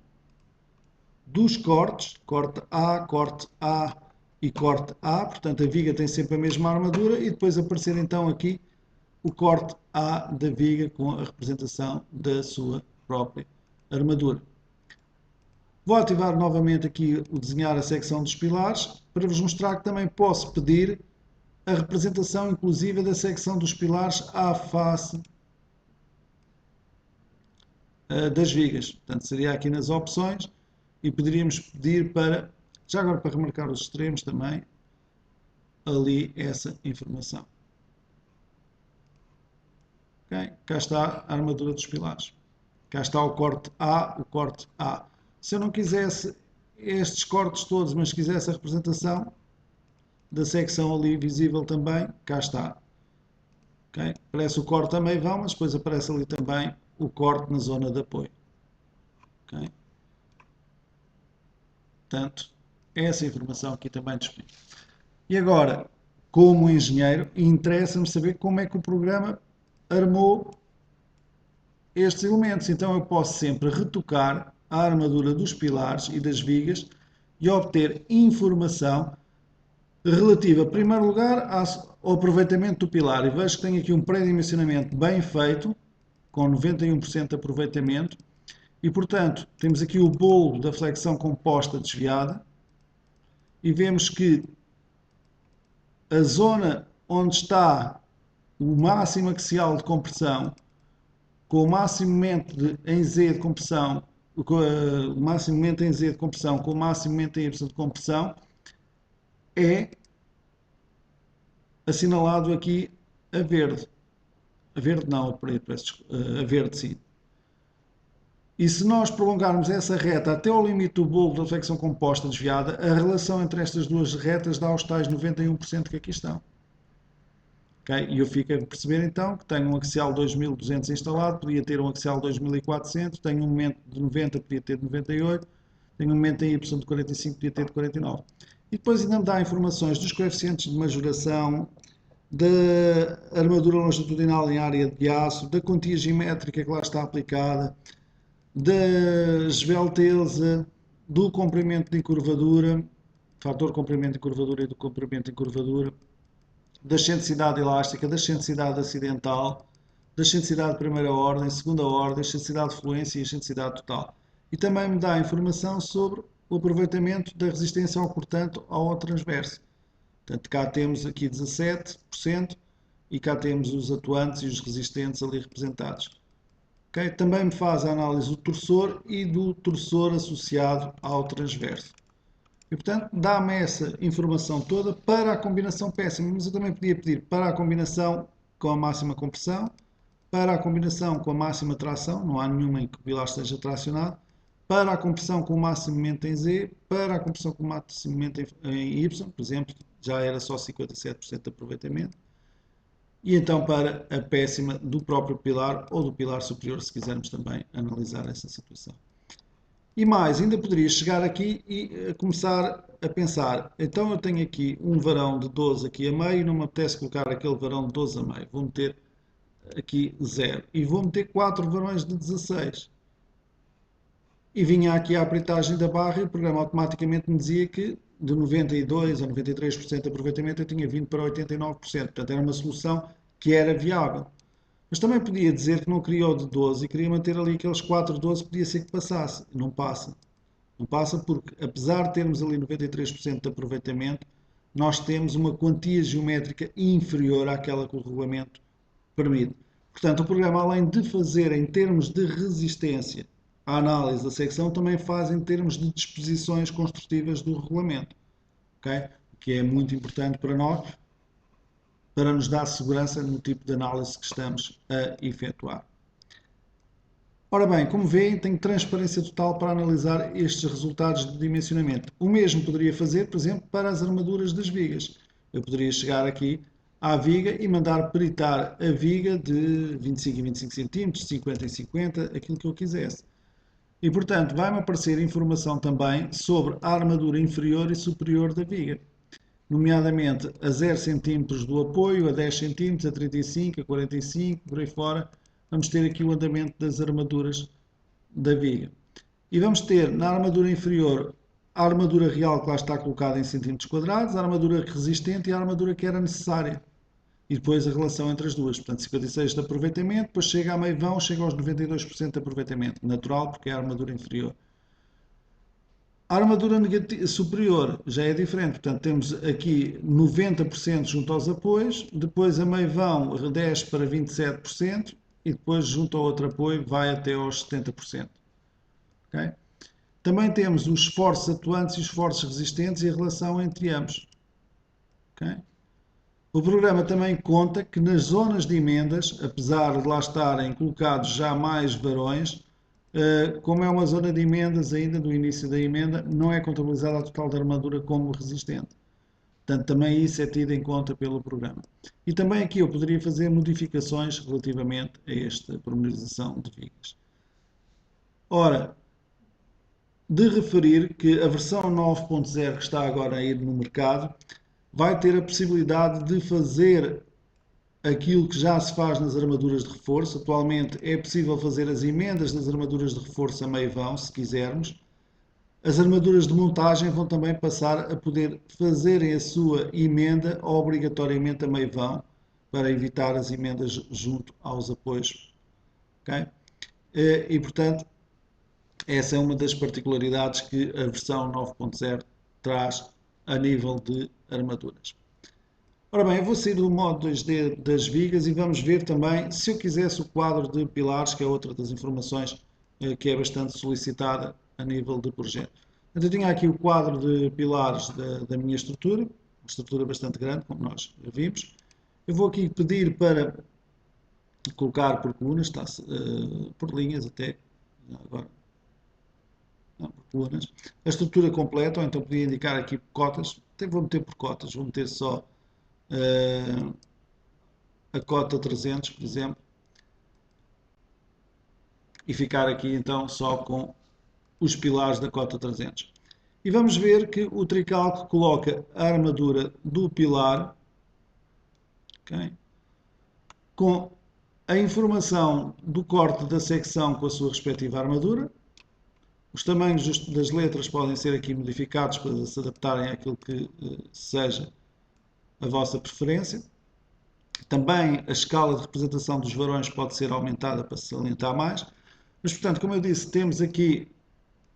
dos cortes, corte A e corte A, portanto a viga tem sempre a mesma armadura, e depois aparecer então aqui o corte A da viga com a representação da sua própria armadura. Vou ativar novamente aqui o desenhar a secção dos pilares, para vos mostrar que também posso pedir a representação inclusiva da secção dos pilares à face das vigas. Portanto, seria aqui nas opções e poderíamos pedir para, já agora para remarcar os extremos também, ali essa informação. Okay? Cá está a armadura dos pilares. Cá está o corte A. Se eu não quisesse estes cortes todos, mas quisesse a representação da secção ali visível também, cá está. Okay? Aparece o corte a meio vão, mas depois aparece ali também o corte na zona de apoio. Okay? Portanto, essa informação aqui também disponível. E agora, como engenheiro, interessa-me saber como é que o programa armou estes elementos. Então eu posso sempre retocar a armadura dos pilares e das vigas e obter informação relativa, em primeiro lugar, o aproveitamento do pilar e vejo que tem aqui um pré-dimensionamento bem feito, com 91% de aproveitamento, e portanto temos aqui o bolo da flexão composta desviada, e vemos que a zona onde está o máximo axial de compressão, com o máximo momento em Z de compressão, o máximo momento em Z de compressão com o máximo momento em Y de compressão, é assinalado aqui a verde. A verde não, a preto, a verde sim. E se nós prolongarmos essa reta até ao limite do bolo da flexão composta desviada, a relação entre estas duas retas dá os tais 91% que aqui estão. Okay? E eu fico a perceber então que tenho um axial 2200 instalado, podia ter um axial 2400, tenho um momento de 90, podia ter de 98, tenho um momento em Y de 45, podia ter de 49. E depois ainda me dá informações dos coeficientes de majoração, da armadura longitudinal em área de aço, da quantia geométrica que lá está aplicada, da esbelteza, do comprimento de curvadura, fator comprimento de curvadura e do comprimento de curvadura, da excentricidade elástica, da excentricidade acidental, da excentricidade de primeira ordem, segunda ordem, excentricidade de fluência e excentricidade total. E também me dá informação sobre o aproveitamento da resistência ao cortante ao transverso. Portanto, cá temos aqui 17% e cá temos os atuantes e os resistentes ali representados. Okay? Também me faz a análise do torçor e do torçor associado ao transverso. E, portanto, dá-me essa informação toda para a combinação péssima, mas eu também podia pedir para a combinação com a máxima compressão, para a combinação com a máxima tração, não há nenhuma em que o pilar esteja tracionado, para a compressão com o máximo momento em Z, para a compressão com o máximo momento em Y, por exemplo, já era só 57% de aproveitamento, e então para a péssima do próprio pilar ou do pilar superior, se quisermos também analisar essa situação. E mais, ainda poderia chegar aqui e começar a pensar, então eu tenho aqui um varão de 12 aqui a meio, não me apetece colocar aquele varão de 12 a meio, vou meter aqui 0 e vou meter 4 varões de 16. E vinha aqui a apertagem da barra e o programa automaticamente me dizia que de 92% a 93% de aproveitamento eu tinha vindo para 89%. Portanto, era uma solução que era viável. Mas também podia dizer que não queria o de 12 e queria manter ali aqueles 4 de 12, podia ser que passasse. Não passa. Não passa porque, apesar de termos ali 93% de aproveitamento, nós temos uma quantia geométrica inferior àquela que o regulamento permite. Portanto, o programa, além de fazer em termos de resistência a análise da secção, também faz em termos de disposições construtivas do regulamento, okay? O que é muito importante para nós, para nos dar segurança no tipo de análise que estamos a efetuar. Ora bem, como veem, tenho transparência total para analisar estes resultados de dimensionamento. O mesmo poderia fazer, por exemplo, para as armaduras das vigas. Eu poderia chegar aqui à viga e mandar peritar a viga de 25 em 25 cm, 50 em 50, aquilo que eu quisesse. E, portanto, vai-me aparecer informação também sobre a armadura inferior e superior da viga, nomeadamente a 0 cm do apoio, a 10 cm, a 35, a 45, por aí fora. Vamos ter aqui o andamento das armaduras da viga. E vamos ter na armadura inferior a armadura real que lá está colocada em centímetros quadrados, a armadura resistente e a armadura que era necessária. E depois a relação entre as duas. Portanto, 56% de aproveitamento, depois chega a meio vão, chega aos 92% de aproveitamento. Natural, porque é a armadura inferior. A armadura superior já é diferente. Portanto, temos aqui 90% junto aos apoios, depois a meio vão desce para 27% e depois junto ao outro apoio vai até aos 70%. Okay? Também temos os esforços atuantes e os esforços resistentes e a relação entre ambos. Okay? O programa também conta que nas zonas de emendas, apesar de lá estarem colocados já mais varões, como é uma zona de emendas ainda do início da emenda, não é contabilizada a total da armadura como resistente. Portanto, também isso é tido em conta pelo programa. E também aqui eu poderia fazer modificações relativamente a esta pormenorização de vigas. Ora, de referir que a versão 9.0 que está agora a ir no mercado vai ter a possibilidade de fazer aquilo que já se faz nas armaduras de reforço. Atualmente é possível fazer as emendas das armaduras de reforço a meio vão, se quisermos, As armaduras de montagem vão também passar a poder fazerem a sua emenda obrigatoriamente a meio vão, para evitar as emendas junto aos apoios. Okay? E, portanto, essa é uma das particularidades que a versão 9.0 traz a nível de armaduras. Ora bem, eu vou sair do modo 2D das vigas e vamos ver também, se eu quisesse, o quadro de pilares, que é outra das informações que é bastante solicitada a nível de projeto. Eu tinha aqui o quadro de pilares da minha estrutura, uma estrutura bastante grande, como nós já vimos. Eu vou aqui pedir para colocar por colunas, está, por linhas até, agora, não, por colunas. A estrutura completa, ou então podia indicar aqui cotas, até vou meter por cotas, vou meter só a cota 300, por exemplo, e ficar aqui então só com os pilares da cota 300. E vamos ver que o Tricalc coloca a armadura do pilar, okay, com a informação do corte da secção com a sua respectiva armadura. Os tamanhos das letras podem ser aqui modificados para se adaptarem àquilo que seja a vossa preferência. Também a escala de representação dos varões pode ser aumentada para se salientar mais. Mas, portanto, como eu disse, temos aqui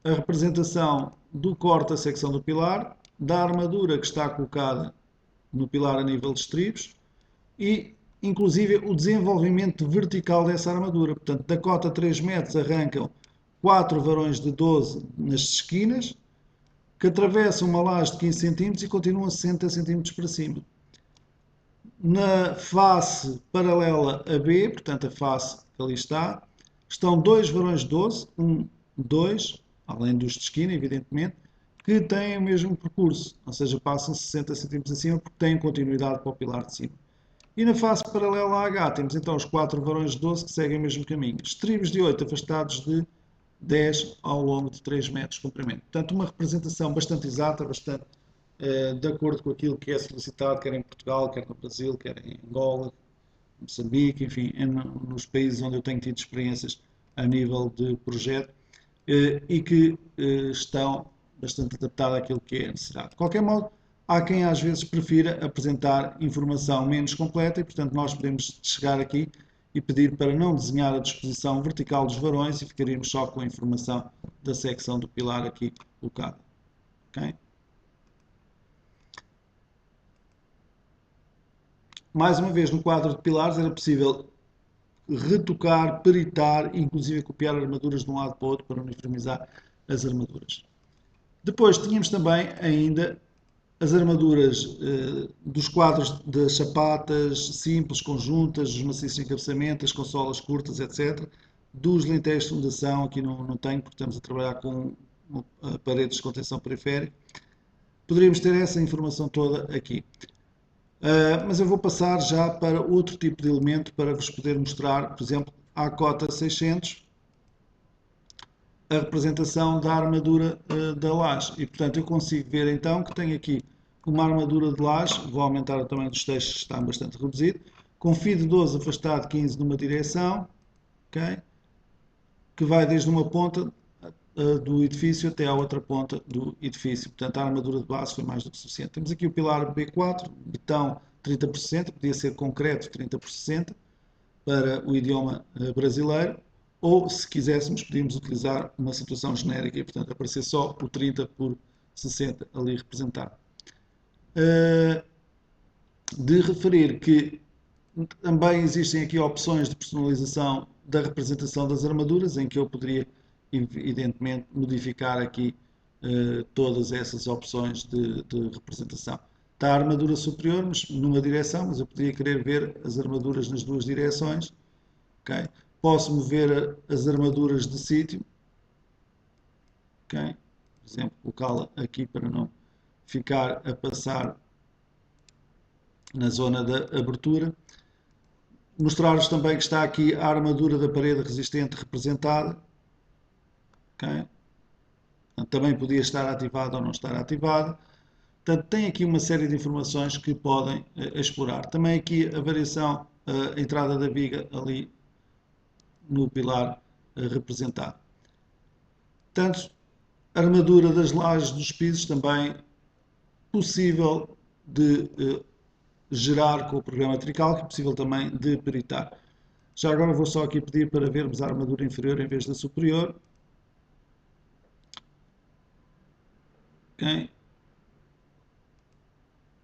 a representação do corte da secção do pilar, da armadura que está colocada no pilar a nível de estribos e, inclusive, o desenvolvimento vertical dessa armadura. Portanto, da cota 3 metros arrancam 4 varões de 12 nas esquinas, que atravessam uma laje de 15 cm e continuam 60 cm para cima. Na face paralela a B, portanto a face que ali está, estão 2 varões de 12, 1, 2, além dos de esquina, evidentemente, que têm o mesmo percurso, ou seja, passam 60 cm acima porque têm continuidade para o pilar de cima. E na face paralela a H temos então os 4 varões de 12 que seguem o mesmo caminho. Estribos de 8 afastados de 10 ao longo de 3 metros de comprimento. Portanto, uma representação bastante exata, bastante de acordo com aquilo que é solicitado, quer em Portugal, quer no Brasil, quer em Angola, Moçambique, enfim, nos países onde eu tenho tido experiências a nível de projeto e que estão bastante adaptadas àquilo que é a necessidade. De qualquer modo, há quem às vezes prefira apresentar informação menos completa e, portanto, nós podemos chegar aqui e pedir para não desenhar a disposição vertical dos varões e ficaríamos só com a informação da secção do pilar aqui colocada. Okay? Mais uma vez, no quadro de pilares era possível retocar, peritar, inclusive copiar armaduras de um lado para o outro para uniformizar as armaduras. Depois tínhamos também ainda as armaduras dos quadros das sapatas simples, conjuntas, os maciços de encabeçamento, as consolas curtas, etc. Dos lentéis de fundação, aqui não tenho porque estamos a trabalhar com paredes de contenção periférica. Poderíamos ter essa informação toda aqui. Mas eu vou passar já para outro tipo de elemento para vos poder mostrar, por exemplo, à cota 600, a representação da armadura da laje. E, portanto, eu consigo ver então que tenho aqui uma armadura de laje, vou aumentar o tamanho dos textos, está bastante reduzido, com fio de 12 afastado 15 numa direção, okay, que vai desde uma ponta do edifício até à outra ponta do edifício. Portanto, a armadura de base foi mais do que suficiente. Temos aqui o pilar B4, betão 30%, podia ser concreto 30% para o idioma brasileiro, ou se quiséssemos podíamos utilizar uma situação genérica e, portanto, aparecer só o 30 por 60 ali representado. De referir que também existem aqui opções de personalização da representação das armaduras, em que eu poderia evidentemente modificar aqui todas essas opções de representação. Está a armadura superior numa direção, mas eu podia querer ver as armaduras nas duas direções. Okay? Posso mover as armaduras de sítio. Okay? Por exemplo, colocá-la aqui para não ficar a passar na zona da abertura. Mostrar-vos também que está aqui a armadura da parede resistente representada. Okay? Também podia estar ativada ou não estar ativada. Portanto, tem aqui uma série de informações que podem explorar. Também aqui a variação, a entrada da viga ali no pilar representado. Portanto, armadura das lajes dos pisos também possível de gerar com o programa Tricalc e possível também de peritar. Já agora vou só aqui pedir para vermos a armadura inferior em vez da superior. Okay.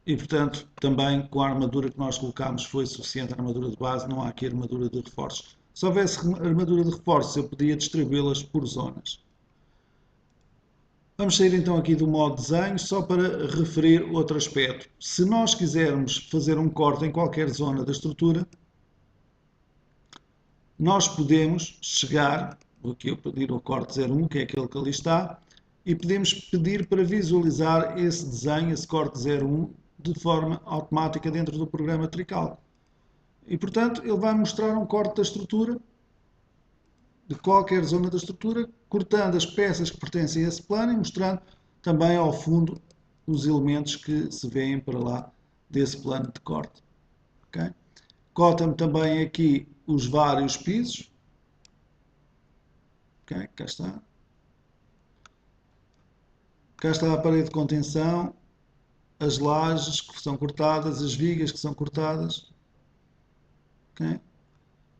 E portanto, também com a armadura que nós colocámos foi suficiente a armadura de base, não há aqui armadura de reforços. Se houvesse armadura de reforços, eu podia distribuí-las por zonas. Vamos sair então aqui do modo desenho, só para referir outro aspecto. Se nós quisermos fazer um corte em qualquer zona da estrutura, nós podemos chegar, vou aqui eu pedir o corte 01, que é aquele que ali está, e podemos pedir para visualizar esse desenho, esse corte 01, de forma automática dentro do programa Tricalc. E portanto, ele vai mostrar um corte da estrutura, de qualquer zona da estrutura, cortando as peças que pertencem a esse plano e mostrando também ao fundo os elementos que se vêem para lá desse plano de corte. Okay? Cota-me também aqui os vários pisos. Okay, cá está. Cá está a parede de contenção, as lajes que são cortadas, as vigas que são cortadas. Okay?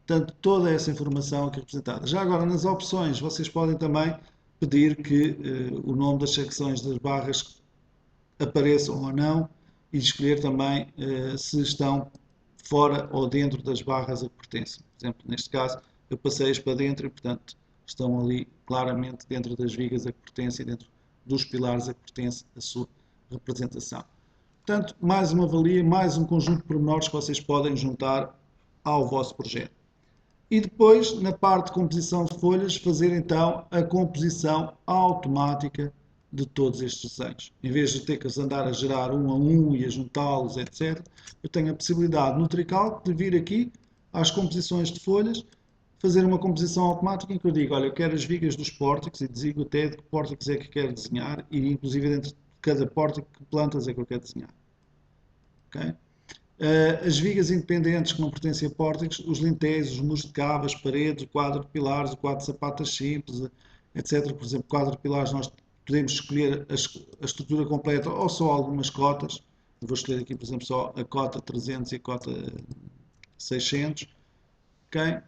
Portanto, toda essa informação aqui representada. Já agora, nas opções, vocês podem também pedir que o nome das secções das barras apareçam ou não e escolher também se estão fora ou dentro das barras a que pertencem. Por exemplo, neste caso, eu passei-as para dentro e, portanto, estão ali claramente dentro das vigas a que pertencem, dentro dos pilares a que pertence a sua representação. Portanto, mais uma valia, mais um conjunto de pormenores que vocês podem juntar ao vosso projeto. E depois, na parte de composição de folhas, fazer então a composição automática de todos estes desenhos. Em vez de ter que andar a gerar um a um e a juntá-los, etc., eu tenho a possibilidade no Tricalc de vir aqui às composições de folhas, fazer uma composição automática em que eu digo, olha, eu quero as vigas dos pórticos e digo até de que pórticos é que quero desenhar e inclusive dentro de cada pórtico que plantas é que eu quero desenhar. Okay? As vigas independentes que não pertencem a pórticos, os lintéis, os muros de cabo, as paredes, o quadro de pilares, o quadro de sapatas simples, etc. Por exemplo, o quadro de pilares nós podemos escolher a estrutura completa ou só algumas cotas. Eu vou escolher aqui, por exemplo, só a cota 300 e a cota 600. Okay?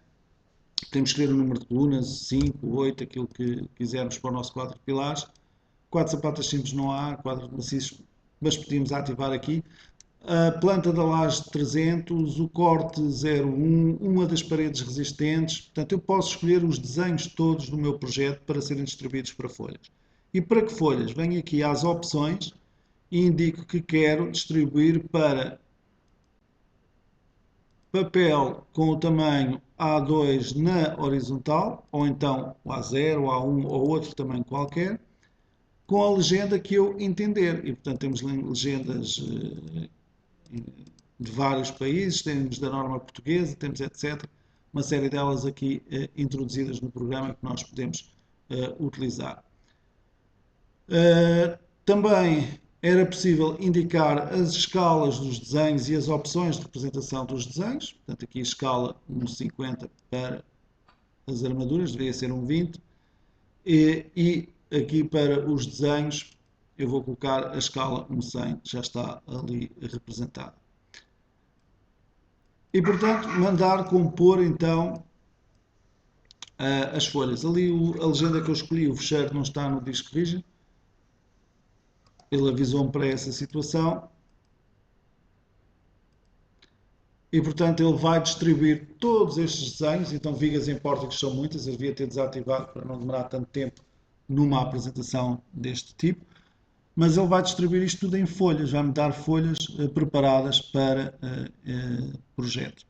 Podemos escolher o número de colunas, 5, 8, aquilo que quisermos para o nosso quadro de pilares. Quadro de sapatas simples não há, quadro de maciços, mas podíamos ativar aqui. A planta da laje 300, o corte 01, uma das paredes resistentes. Portanto, eu posso escolher os desenhos todos do meu projeto para serem distribuídos para folhas. E para que folhas? Venho aqui às opções e indico que quero distribuir para papel com o tamanho A2 na horizontal, ou então o A0, o A1 ou outro tamanho qualquer, com a legenda que eu entender. E, portanto, temos legendas de vários países, temos da norma portuguesa, temos etc. Uma série delas aqui introduzidas no programa que nós podemos utilizar. Também era possível indicar as escalas dos desenhos e as opções de representação dos desenhos. Portanto, aqui a escala 1,50 para as armaduras, deveria ser 1,20. E aqui para os desenhos eu vou colocar a escala 1,100, que já está ali representada. E, portanto, mandar compor, então, as folhas. Ali a legenda que eu escolhi, o fecheiro, não está no disco rígido. Ele avisou-me para essa situação. E, portanto, ele vai distribuir todos estes desenhos. Então, vigas em pórticos são muitas. Eu devia ter desativado para não demorar tanto tempo numa apresentação deste tipo. Mas ele vai distribuir isto tudo em folhas, vai-me dar folhas preparadas para projeto.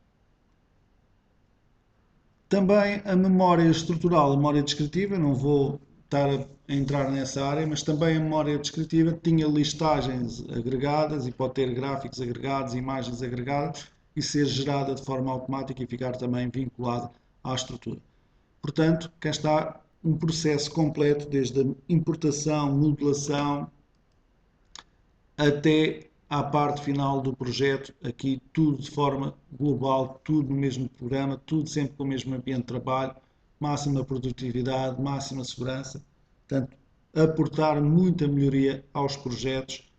Também a memória estrutural, a memória descritiva, não vou estar a entrar nessa área, mas também a memória descritiva tinha listagens agregadas e pode ter gráficos agregados, imagens agregadas e ser gerada de forma automática e ficar também vinculada à estrutura. Portanto, cá está um processo completo, desde a importação, modulação, até à parte final do projeto, aqui tudo de forma global, tudo no mesmo programa, tudo sempre com o mesmo ambiente de trabalho, máxima produtividade, máxima segurança. Portanto, aportar muita melhoria aos projetos,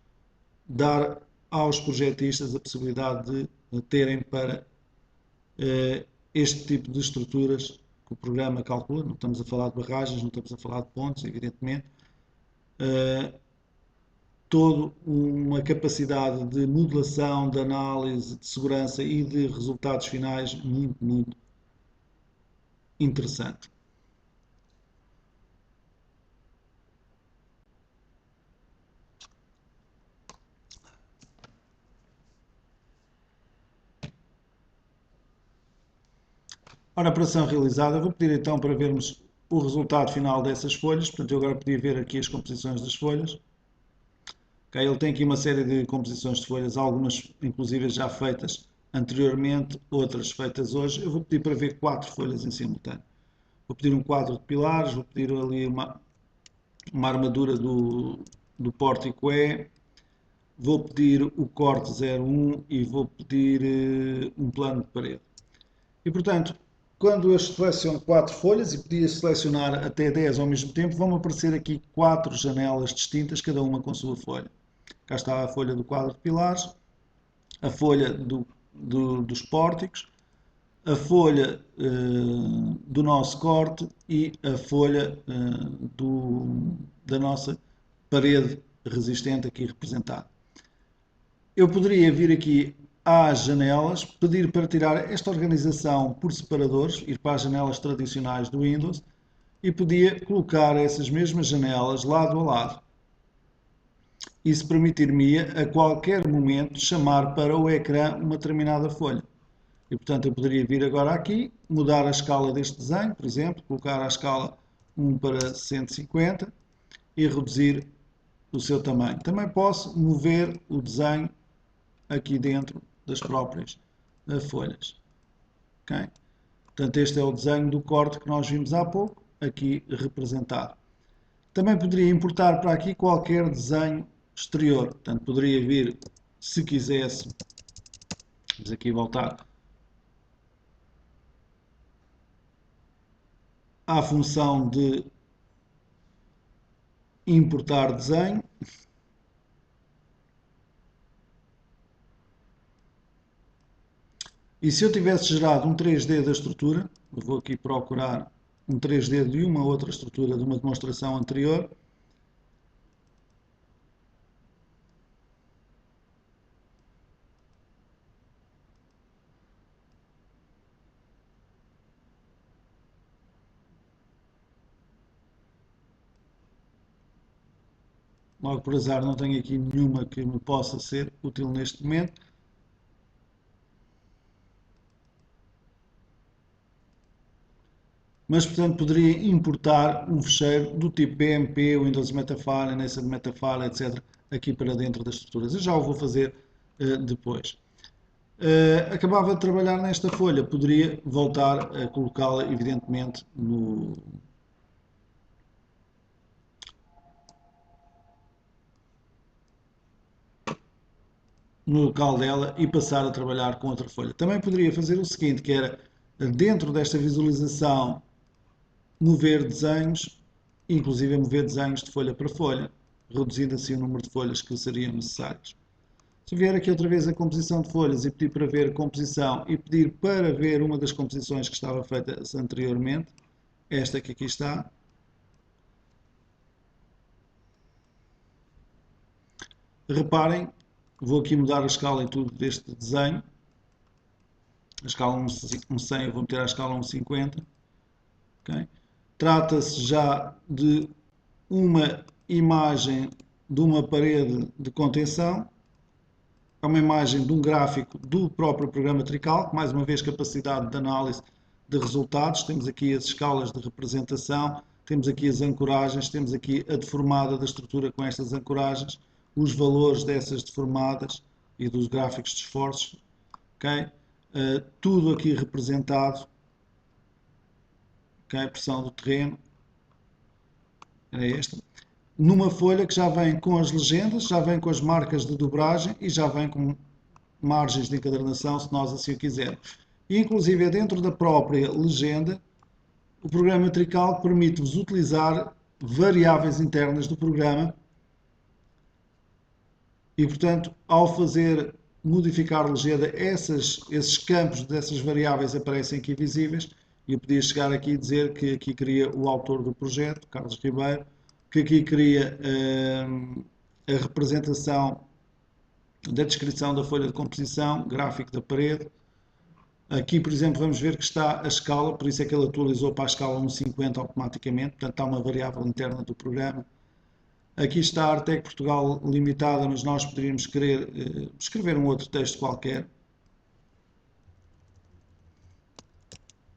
dar aos projetistas a possibilidade de terem para este tipo de estruturas que o programa calcula. Não estamos a falar de barragens, não estamos a falar de pontes, evidentemente. Toda uma capacidade de modelação, de análise, de segurança e de resultados finais muito interessante. Ora, operação realizada, vou pedir então para vermos o resultado final dessas folhas. Portanto, eu agora podia ver aqui as composições das folhas. Okay, ele tem aqui uma série de composições de folhas, algumas inclusive já feitas anteriormente, outras feitas hoje. Eu vou pedir para ver 4 folhas em simultâneo. Vou pedir um quadro de pilares, vou pedir ali uma armadura do pórtico E, vou pedir o corte 01 e vou pedir um plano de parede. E portanto, quando eu seleciono 4 folhas e podia selecionar até 10 ao mesmo tempo, vão aparecer aqui 4 janelas distintas, cada uma com a sua folha. Cá está a folha do quadro de pilares, a folha dos pórticos, a folha do nosso corte e a folha da nossa parede resistente aqui representada. Eu poderia vir aqui às janelas, pedir para tirar esta organização por separadores, ir para as janelas tradicionais do Windows e podia colocar essas mesmas janelas lado a lado. Isso permitir-me a qualquer momento chamar para o ecrã uma determinada folha. E portanto eu poderia vir agora aqui, mudar a escala deste desenho, por exemplo, colocar a escala 1 para 150 e reduzir o seu tamanho. Também posso mover o desenho aqui dentro das próprias folhas. Okay? Portanto, este é o desenho do corte que nós vimos há pouco, aqui representado. Também poderia importar para aqui qualquer desenho exterior. Portanto, poderia vir, se quisesse, vamos aqui voltar à função de importar desenho. E se eu tivesse gerado um 3D da estrutura, eu vou aqui procurar um 3D de uma outra estrutura de uma demonstração anterior. Logo por azar não tenho aqui nenhuma que me possa ser útil neste momento. Mas, portanto, poderia importar um fecheiro do tipo BMP, Windows Metafile, Nested Metafile, etc., aqui para dentro das estruturas. Eu já o vou fazer depois. Acabava de trabalhar nesta folha, poderia voltar a colocá-la, evidentemente, no local dela e passar a trabalhar com outra folha. Também poderia fazer o seguinte, que era, dentro desta visualização, mover desenhos, inclusive mover desenhos de folha para folha, reduzindo assim o número de folhas que seriam necessárias. Se vier aqui outra vez a composição de folhas e pedir para ver composição e pedir para ver uma das composições que estava feita anteriormente, esta que aqui está, reparem, vou aqui mudar a escala e tudo deste desenho, a escala 1.100 eu vou meter a escala 1.50, okay? Trata-se já de uma imagem de uma parede de contenção, é uma imagem de um gráfico do próprio programa Tricalc, mais uma vez capacidade de análise de resultados, temos aqui as escalas de representação, temos aqui as ancoragens, temos aqui a deformada da estrutura com estas ancoragens, os valores dessas deformadas e dos gráficos de esforços, okay? Tudo aqui representado. Okay, a pressão do terreno era esta. Numa folha que já vem com as legendas, já vem com as marcas de dobragem e já vem com margens de encadernação, se nós assim o quisermos. E, inclusive, dentro da própria legenda, o programa Tricalc permite-vos utilizar variáveis internas do programa e, portanto, ao fazer modificar a legenda, esses campos dessas variáveis aparecem aqui visíveis e eu podia chegar aqui e dizer que aqui queria o autor do projeto, Carlos Ribeiro, que aqui queria a representação da descrição da folha de composição, gráfico da parede. Aqui, por exemplo, vamos ver que está a escala, por isso é que ele atualizou para a escala 1.50 automaticamente, portanto está uma variável interna do programa. Aqui está a Artec Portugal Limitada, mas nós poderíamos querer escrever um outro texto qualquer.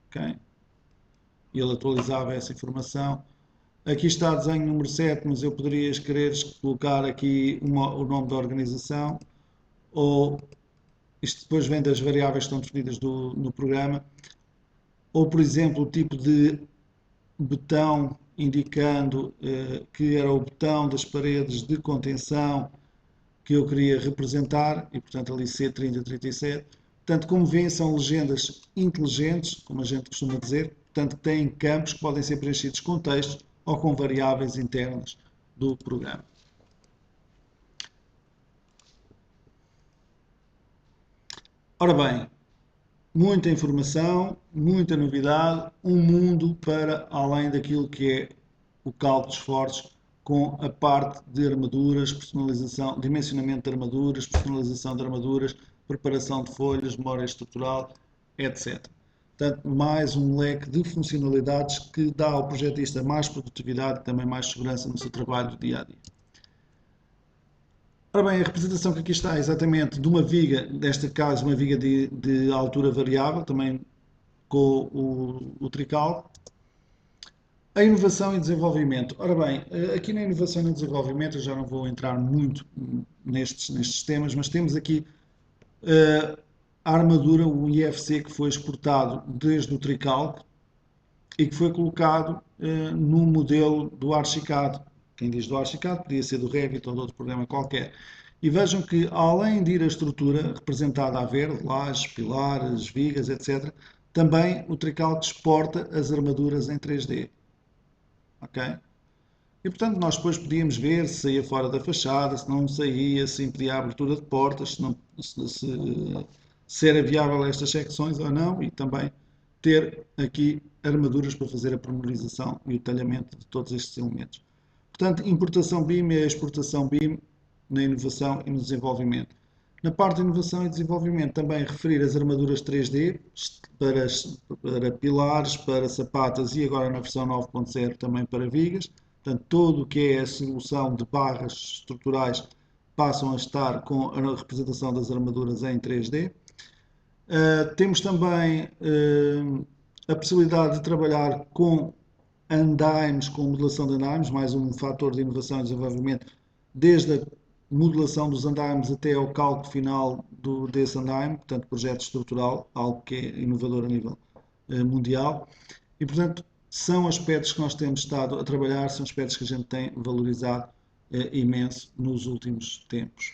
Okay. Ele atualizava essa informação. Aqui está desenho número 7, mas eu poderia querer colocar aqui o nome da organização, ou isto depois vem das variáveis que estão definidas no programa, ou por exemplo o tipo de botão indicando que era o botão das paredes de contenção que eu queria representar, e portanto ali C3037. Portanto, como veem, são legendas inteligentes, como a gente costuma dizer, portanto têm campos que podem ser preenchidos com textos ou com variáveis internas do programa. Ora bem, muita informação, muita novidade, um mundo para além daquilo que é o cálculo de esforços com a parte de armaduras, personalização, dimensionamento de armaduras, personalização de armaduras, preparação de folhas, memória estrutural, etc. Portanto, mais um leque de funcionalidades que dá ao projetista mais produtividade e também mais segurança no seu trabalho do dia a dia. Ora bem, a representação que aqui está é exatamente de uma viga, neste caso uma viga de altura variável, também com o trical. A inovação e desenvolvimento. Ora bem, aqui na inovação e desenvolvimento, eu já não vou entrar muito nestes temas, mas temos aqui a armadura, o IFC, que foi exportado desde o trical e que foi colocado no modelo do Archicad. Quem diz do Archicad podia ser do Revit ou de outro programa qualquer. E vejam que, além de ir a estrutura representada a verde, lajes, pilares, vigas, etc., também o trical exporta as armaduras em 3D. Ok? E, portanto, nós depois podíamos ver se saía fora da fachada, se não saía, se impedia a abertura de portas, se era viável estas secções ou não, e também ter aqui armaduras para fazer a pormenorização e o talhamento de todos estes elementos. Portanto, importação BIM e exportação BIM na inovação e no desenvolvimento. Na parte de inovação e desenvolvimento, também referir as armaduras 3D para pilares, para sapatas e agora na versão 9.0 também para vigas. Portanto, todo o que é a solução de barras estruturais passam a estar com a representação das armaduras em 3D. Temos também a possibilidade de trabalhar com andaimes, com modelação de andaimes, mais um fator de inovação e desenvolvimento, desde a modelação dos andaimes até ao cálculo final desse andaime, portanto, projeto estrutural, algo que é inovador a nível mundial. E, portanto, são aspectos que nós temos estado a trabalhar, são aspectos que a gente tem valorizado imenso nos últimos tempos.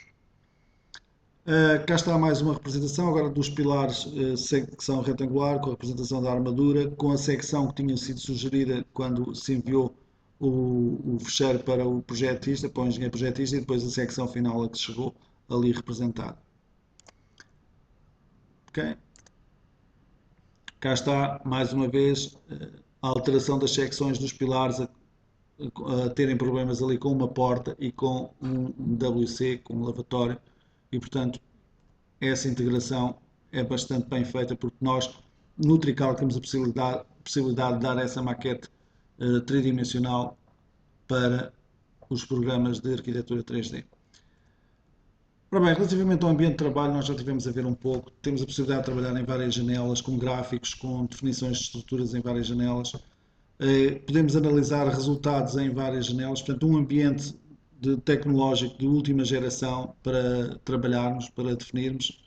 Cá está mais uma representação agora dos pilares secção retangular, com a representação da armadura, com a secção que tinha sido sugerida quando se enviou o fecheiro para o projetista, para o engenheiro projetista, e depois a secção final a que chegou ali representada. Ok? Cá está mais uma vez a alteração das secções dos pilares a terem problemas ali com uma porta e com um WC, com um lavatório, e portanto essa integração é bastante bem feita porque nós no Trical temos a possibilidade de dar essa maquete tridimensional para os programas de arquitetura 3D. Ora bem, relativamente ao ambiente de trabalho, nós já tivemos a ver um pouco, temos a possibilidade de trabalhar em várias janelas, com gráficos, com definições de estruturas em várias janelas, podemos analisar resultados em várias janelas, portanto um ambiente tecnológico de última geração para trabalharmos, para definirmos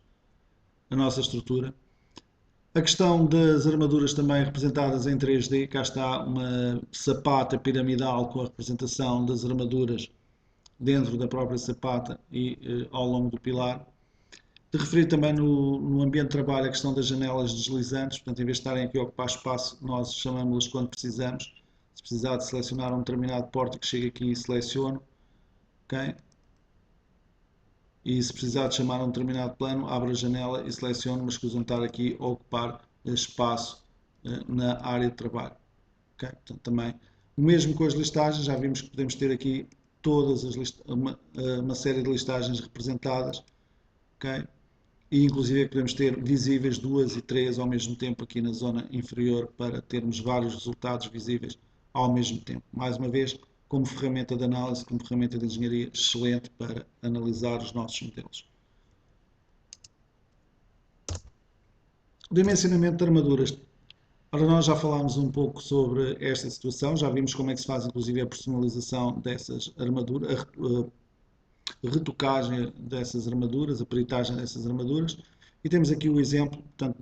a nossa estrutura. A questão das armaduras também representadas em 3D, cá está uma sapata piramidal com a representação das armaduras dentro da própria sapata e ao longo do pilar. De referir também no ambiente de trabalho a questão das janelas deslizantes, portanto, em vez de estarem aqui a ocupar espaço, nós chamamos-las quando precisamos, Se precisar de selecionar um determinado pórtico, chego aqui e seleciono. Okay? E se precisar de chamar um determinado plano, abro a janela e seleciono, mas escusam estar aqui a ocupar espaço na área de trabalho. Okay? Portanto, também o mesmo com as listagens, já vimos que podemos ter aqui todas uma série de listagens representadas, okay? E inclusive podemos ter visíveis 2 e 3 ao mesmo tempo aqui na zona inferior para termos vários resultados visíveis ao mesmo tempo. Mais uma vez, como ferramenta de análise, como ferramenta de engenharia, excelente para analisar os nossos modelos. O dimensionamento de armaduras. Ora, nós já falámos um pouco sobre esta situação, já vimos como é que se faz inclusive a personalização dessas armaduras, a retocagem dessas armaduras, a peritagem dessas armaduras, e temos aqui o exemplo, portanto,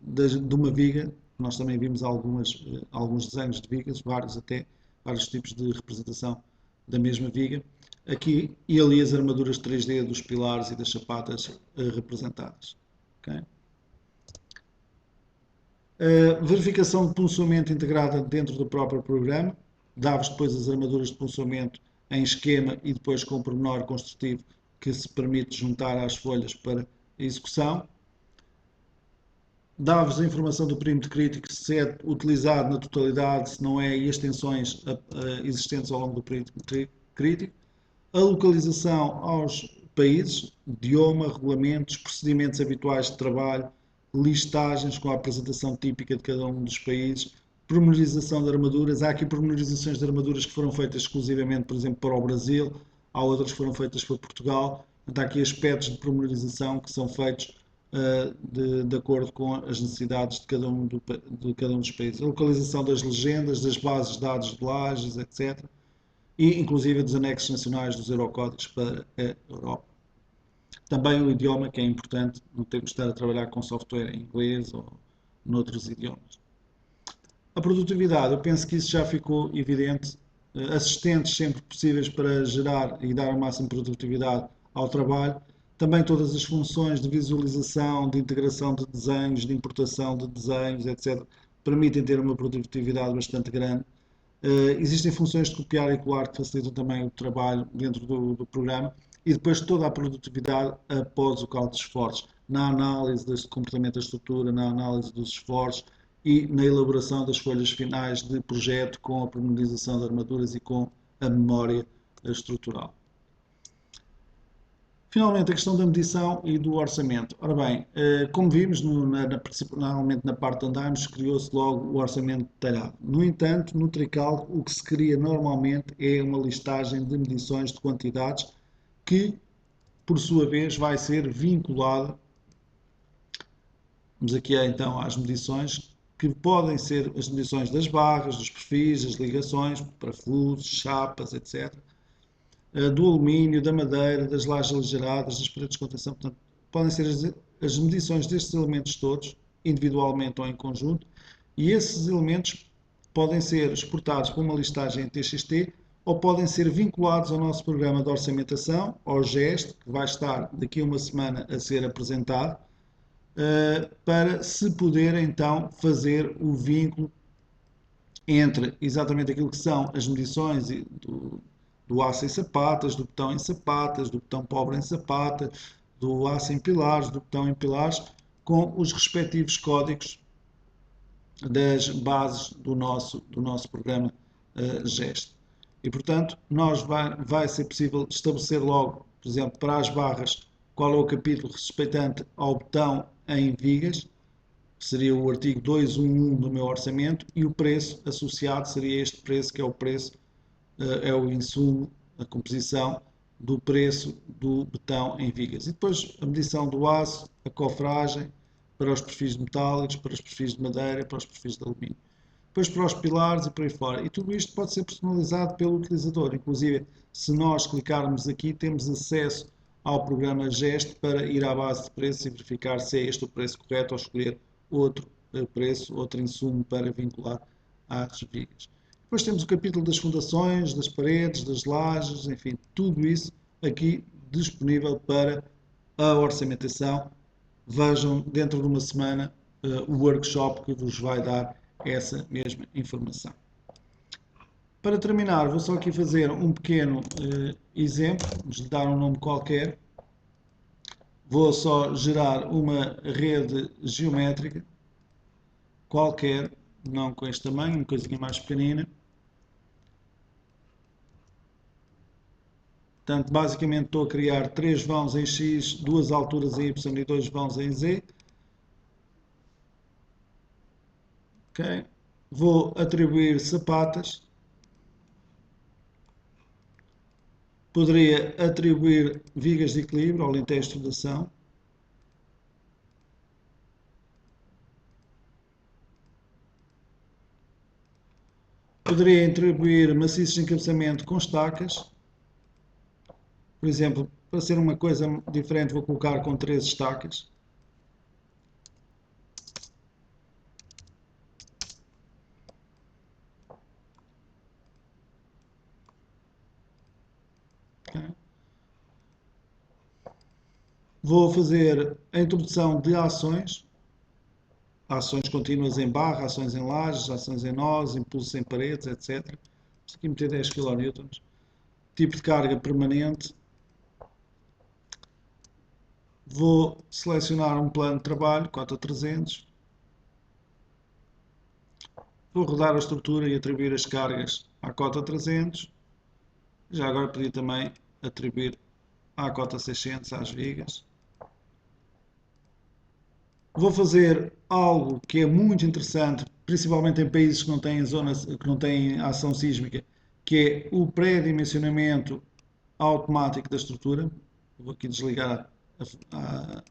de uma viga. Nós também vimos alguns desenhos de vigas, vários tipos de representação da mesma viga. Aqui e ali as armaduras 3D dos pilares e das chapatas representadas. Okay? Verificação de punçoamento integrada dentro do próprio programa, dá-vos depois as armaduras de punçoamento em esquema e depois com o pormenor construtivo que se permite juntar às folhas para execução. Dá-vos a informação do perímetro crítico, se é utilizado na totalidade, se não é, e as tensões existentes ao longo do perímetro crítico. A localização aos países, idioma, regulamentos, procedimentos habituais de trabalho, listagens com a apresentação típica de cada um dos países, pormenorização de armaduras. Há aqui pormenorizações de armaduras que foram feitas exclusivamente, por exemplo, para o Brasil, há outras que foram feitas para Portugal. Há aqui aspectos de pormenorização que são feitos de acordo com as necessidades de cada um dos países. A localização das legendas, das bases de dados de lajes, etc. E inclusive dos anexos nacionais dos Eurocódigos para a Europa. Também o idioma, que é importante, não temos de estar a trabalhar com software em inglês ou noutros idiomas. A produtividade, eu penso que isso já ficou evidente. Assistentes sempre possíveis para gerar e dar a máxima produtividade ao trabalho. Também todas as funções de visualização, de integração de desenhos, de importação de desenhos, etc., permitem ter uma produtividade bastante grande. Existem funções de copiar e colar que facilitam também o trabalho dentro do programa. E depois toda a produtividade após o cálculo de esforços, na análise do comportamento da estrutura, na análise dos esforços e na elaboração das folhas finais de projeto com a pormenorização de armaduras e com a memória estrutural. Finalmente, a questão da medição e do orçamento. Ora bem, como vimos, principalmente na parte de andaimes, criou-se logo o orçamento detalhado. No entanto, no tricálculo, o que se cria normalmente é uma listagem de medições de quantidades que, por sua vez, vai ser vinculada. Vamos aqui então às medições, que podem ser as medições das barras, dos perfis, das ligações, parafusos, chapas, etc. Do alumínio, da madeira, das lajes aligeradas, das paredes de contenção. Portanto, podem ser as medições destes elementos todos, individualmente ou em conjunto, e esses elementos podem ser exportados para uma listagem em TXT ou podem ser vinculados ao nosso programa de orçamentação, ao GEST, que vai estar daqui a uma semana a ser apresentado, para se poder então fazer o vínculo entre exatamente aquilo que são as medições do aço em sapatas, do betão em sapatas, do betão pobre em sapatas, do aço em pilares, do betão em pilares, com os respectivos códigos das bases do nosso programa GEST. E, portanto, vai ser possível estabelecer logo, por exemplo, para as barras, qual é o capítulo respeitante ao betão em vigas, que seria o artigo 211 do meu orçamento, e o preço associado seria este preço, que é o preço, é o insumo, a composição do preço do betão em vigas. E depois a medição do aço, a cofragem, para os perfis metálicos, para os perfis de madeira, para os perfis de alumínio. Depois para os pilares e por aí fora. E tudo isto pode ser personalizado pelo utilizador. Inclusive, se nós clicarmos aqui, temos acesso ao programa GEST para ir à base de preços e verificar se é este o preço correto ou escolher outro preço, outro insumo para vincular às vigas. Depois temos o capítulo das fundações, das paredes, das lajes, enfim, tudo isso aqui disponível para a orçamentação. Vejam dentro de uma semana o workshop que vos vai dar essa mesma informação. Para terminar, vou só aqui fazer um pequeno exemplo, vamos lhe dar um nome qualquer. Vou só gerar uma rede geométrica qualquer, não com este tamanho, uma coisinha mais pequenina. Portanto, basicamente estou a criar 3 vãos em X, 2 alturas em Y e 2 vãos em Z. Okay. Vou atribuir sapatas. Poderia atribuir vigas de equilíbrio ou lentéis de rotação. Poderia atribuir maciços de encabeçamento com estacas. Por exemplo, para ser uma coisa diferente, vou colocar com 3 estacas. Okay. Vou fazer a introdução de ações contínuas em barra, ações em lajes, ações em nós, impulsos em paredes, etc. Vamos aqui meter 10 kN. Tipo de carga permanente. Vou selecionar um plano de trabalho, cota 300. Vou rodar a estrutura e atribuir as cargas à cota 300. Já agora podia também atribuir à cota 600 às vigas. Vou fazer algo que é muito interessante, principalmente em países que não têm zonas, que não têm ação sísmica, que é o pré-dimensionamento automático da estrutura. Vou aqui desligar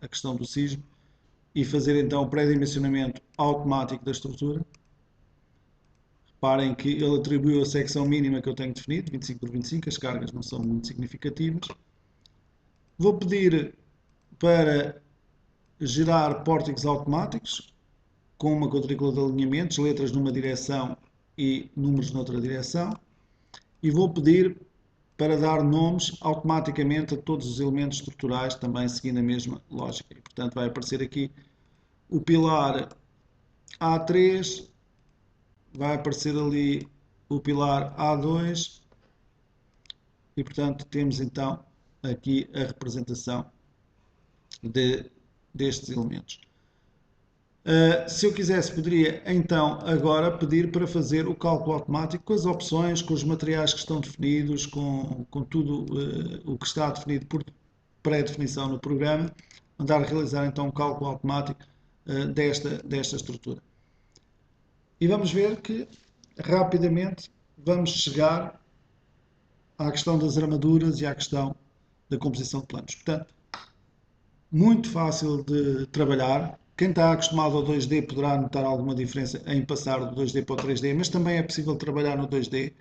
a questão do sismo e fazer então o pré-dimensionamento automático da estrutura. Reparem que ele atribuiu a secção mínima que eu tenho definido, 25 por 25, as cargas não são muito significativas. Vou pedir para gerar pórticos automáticos com uma quadrícula de alinhamentos, letras numa direção e números noutra direção. E vou pedir para dar nomes automaticamente a todos os elementos estruturais, também seguindo a mesma lógica. E, portanto, vai aparecer aqui o pilar A3, vai aparecer ali o pilar A2 e, portanto, temos então aqui a representação destes elementos. Se eu quisesse, poderia então agora pedir para fazer o cálculo automático com as opções, com os materiais que estão definidos, com tudo o que está definido por pré-definição no programa, mandar realizar então um cálculo automático desta estrutura. E vamos ver que rapidamente vamos chegar à questão das armaduras e à questão da composição de planos. Portanto, muito fácil de trabalhar. Quem está acostumado ao 2D poderá notar alguma diferença em passar do 2D para o 3D, mas também é possível trabalhar no 2D.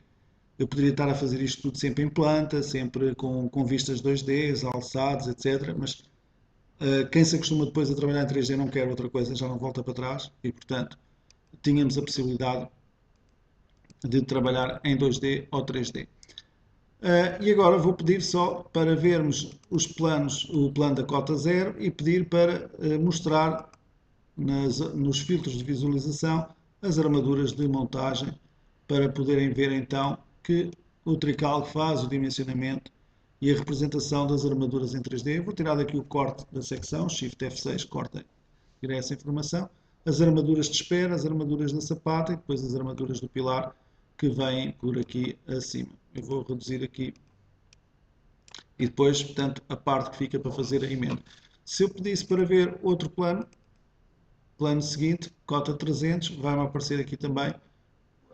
Eu poderia estar a fazer isto tudo sempre em planta, sempre com vistas 2D, alçados, etc. Mas quem se acostuma depois a trabalhar em 3D não quer outra coisa, já não volta para trás e, portanto, tínhamos a possibilidade de trabalhar em 2D ou 3D. E agora vou pedir só para vermos os planos, o plano da cota 0 e pedir para mostrar nos filtros de visualização as armaduras de montagem para poderem ver então que o Tricalc faz o dimensionamento e a representação das armaduras em 3D. Eu vou tirar daqui o corte da secção, Shift F6, corta essa informação. As armaduras de espera, as armaduras da sapata e depois as armaduras do pilar que vêm por aqui acima. Eu vou reduzir aqui e depois, portanto, a parte que fica para fazer a emenda. Se eu pedisse para ver outro plano, plano seguinte, cota 300, vai-me aparecer aqui também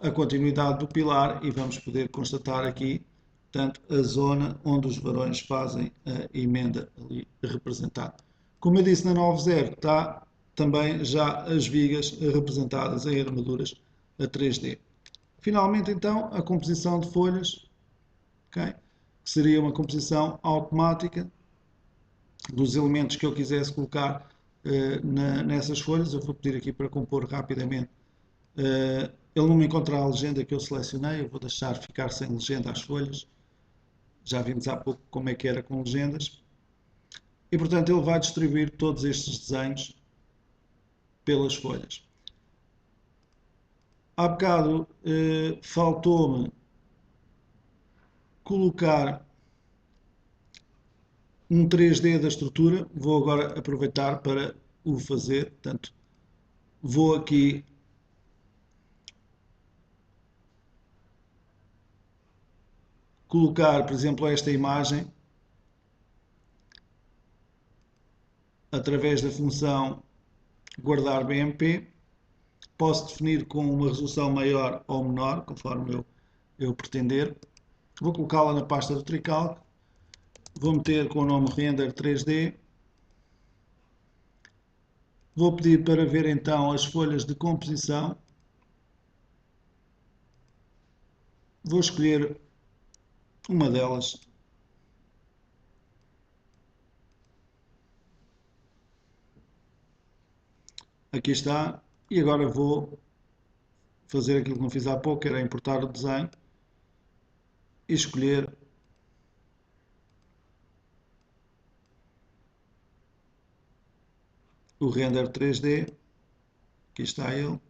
a continuidade do pilar e vamos poder constatar aqui, portanto, a zona onde os varões fazem a emenda ali representada. Como eu disse na 9.0, está também já as vigas representadas em armaduras a 3D. Finalmente, então, a composição de folhas, okay, que seria uma composição automática dos elementos que eu quisesse colocar nessas folhas. Eu vou pedir aqui para compor rapidamente. Ele não me encontra a legenda que eu selecionei, eu vou deixar ficar sem legenda as folhas. Já vimos há pouco como é que era com legendas. E, portanto, ele vai distribuir todos estes desenhos pelas folhas. Há bocado faltou-me colocar um 3D da estrutura. Vou agora aproveitar para o fazer. Portanto, vou aqui colocar, por exemplo, esta imagem através da função guardar BMP. Posso definir com uma resolução maior ou menor, conforme eu pretender. Vou colocá-la na pasta do Tricalc. Vou meter com o nome Render 3D. Vou pedir para ver então as folhas de composição. Vou escolher uma delas. Aqui está. E agora vou fazer aquilo que não fiz há pouco, que era importar o desenho e escolher o Render 3D. Aqui está ele,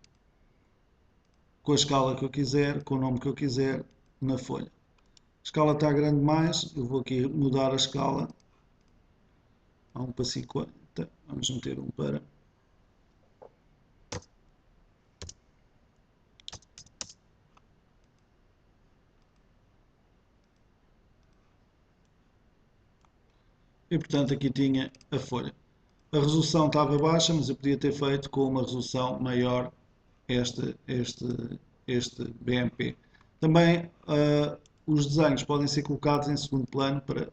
com a escala que eu quiser, com o nome que eu quiser, na folha. A escala está grande demais, eu vou aqui mudar a escala a 1 para 50, vamos meter 1 para... E portanto aqui tinha a folha. A resolução estava baixa, mas eu podia ter feito com uma resolução maior este BMP. Também os desenhos podem ser colocados em segundo plano para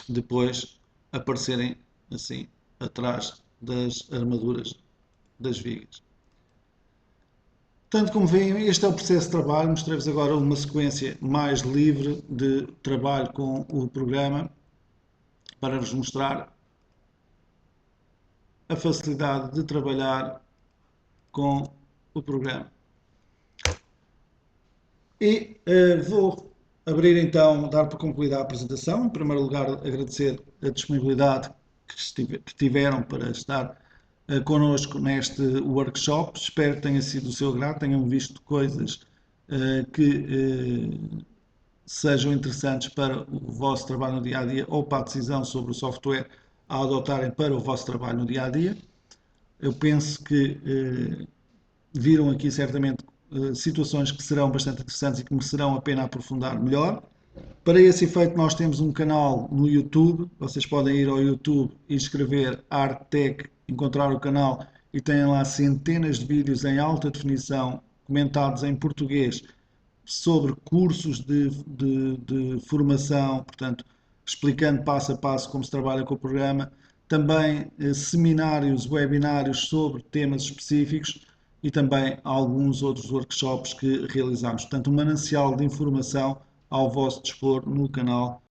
depois aparecerem assim atrás das armaduras das vigas. Portanto, como veem, este é o processo de trabalho. Mostrei-vos agora uma sequência mais livre de trabalho com o programa para vos mostrar a facilidade de trabalhar com o programa. E vou abrir então, dar por concluída a apresentação. Em primeiro lugar, agradecer a disponibilidade que tiveram para estar connosco neste workshop. Espero que tenha sido do seu agrado, tenham visto coisas que sejam interessantes para o vosso trabalho no dia-a-dia ou para a decisão sobre o software a adotarem para o vosso trabalho no dia-a-dia. Eu penso que viram aqui certamente situações que serão bastante interessantes e que merecerão a pena aprofundar melhor. Para esse efeito, nós temos um canal no YouTube. Vocês podem ir ao YouTube e escrever ArtTech, encontrar o canal e têm lá centenas de vídeos em alta definição, comentados em português, sobre cursos de formação, portanto, explicando passo a passo como se trabalha com o programa. Também seminários, webinários sobre temas específicos e também alguns outros workshops que realizamos. Portanto, um manancial de informação ao vosso dispor no canal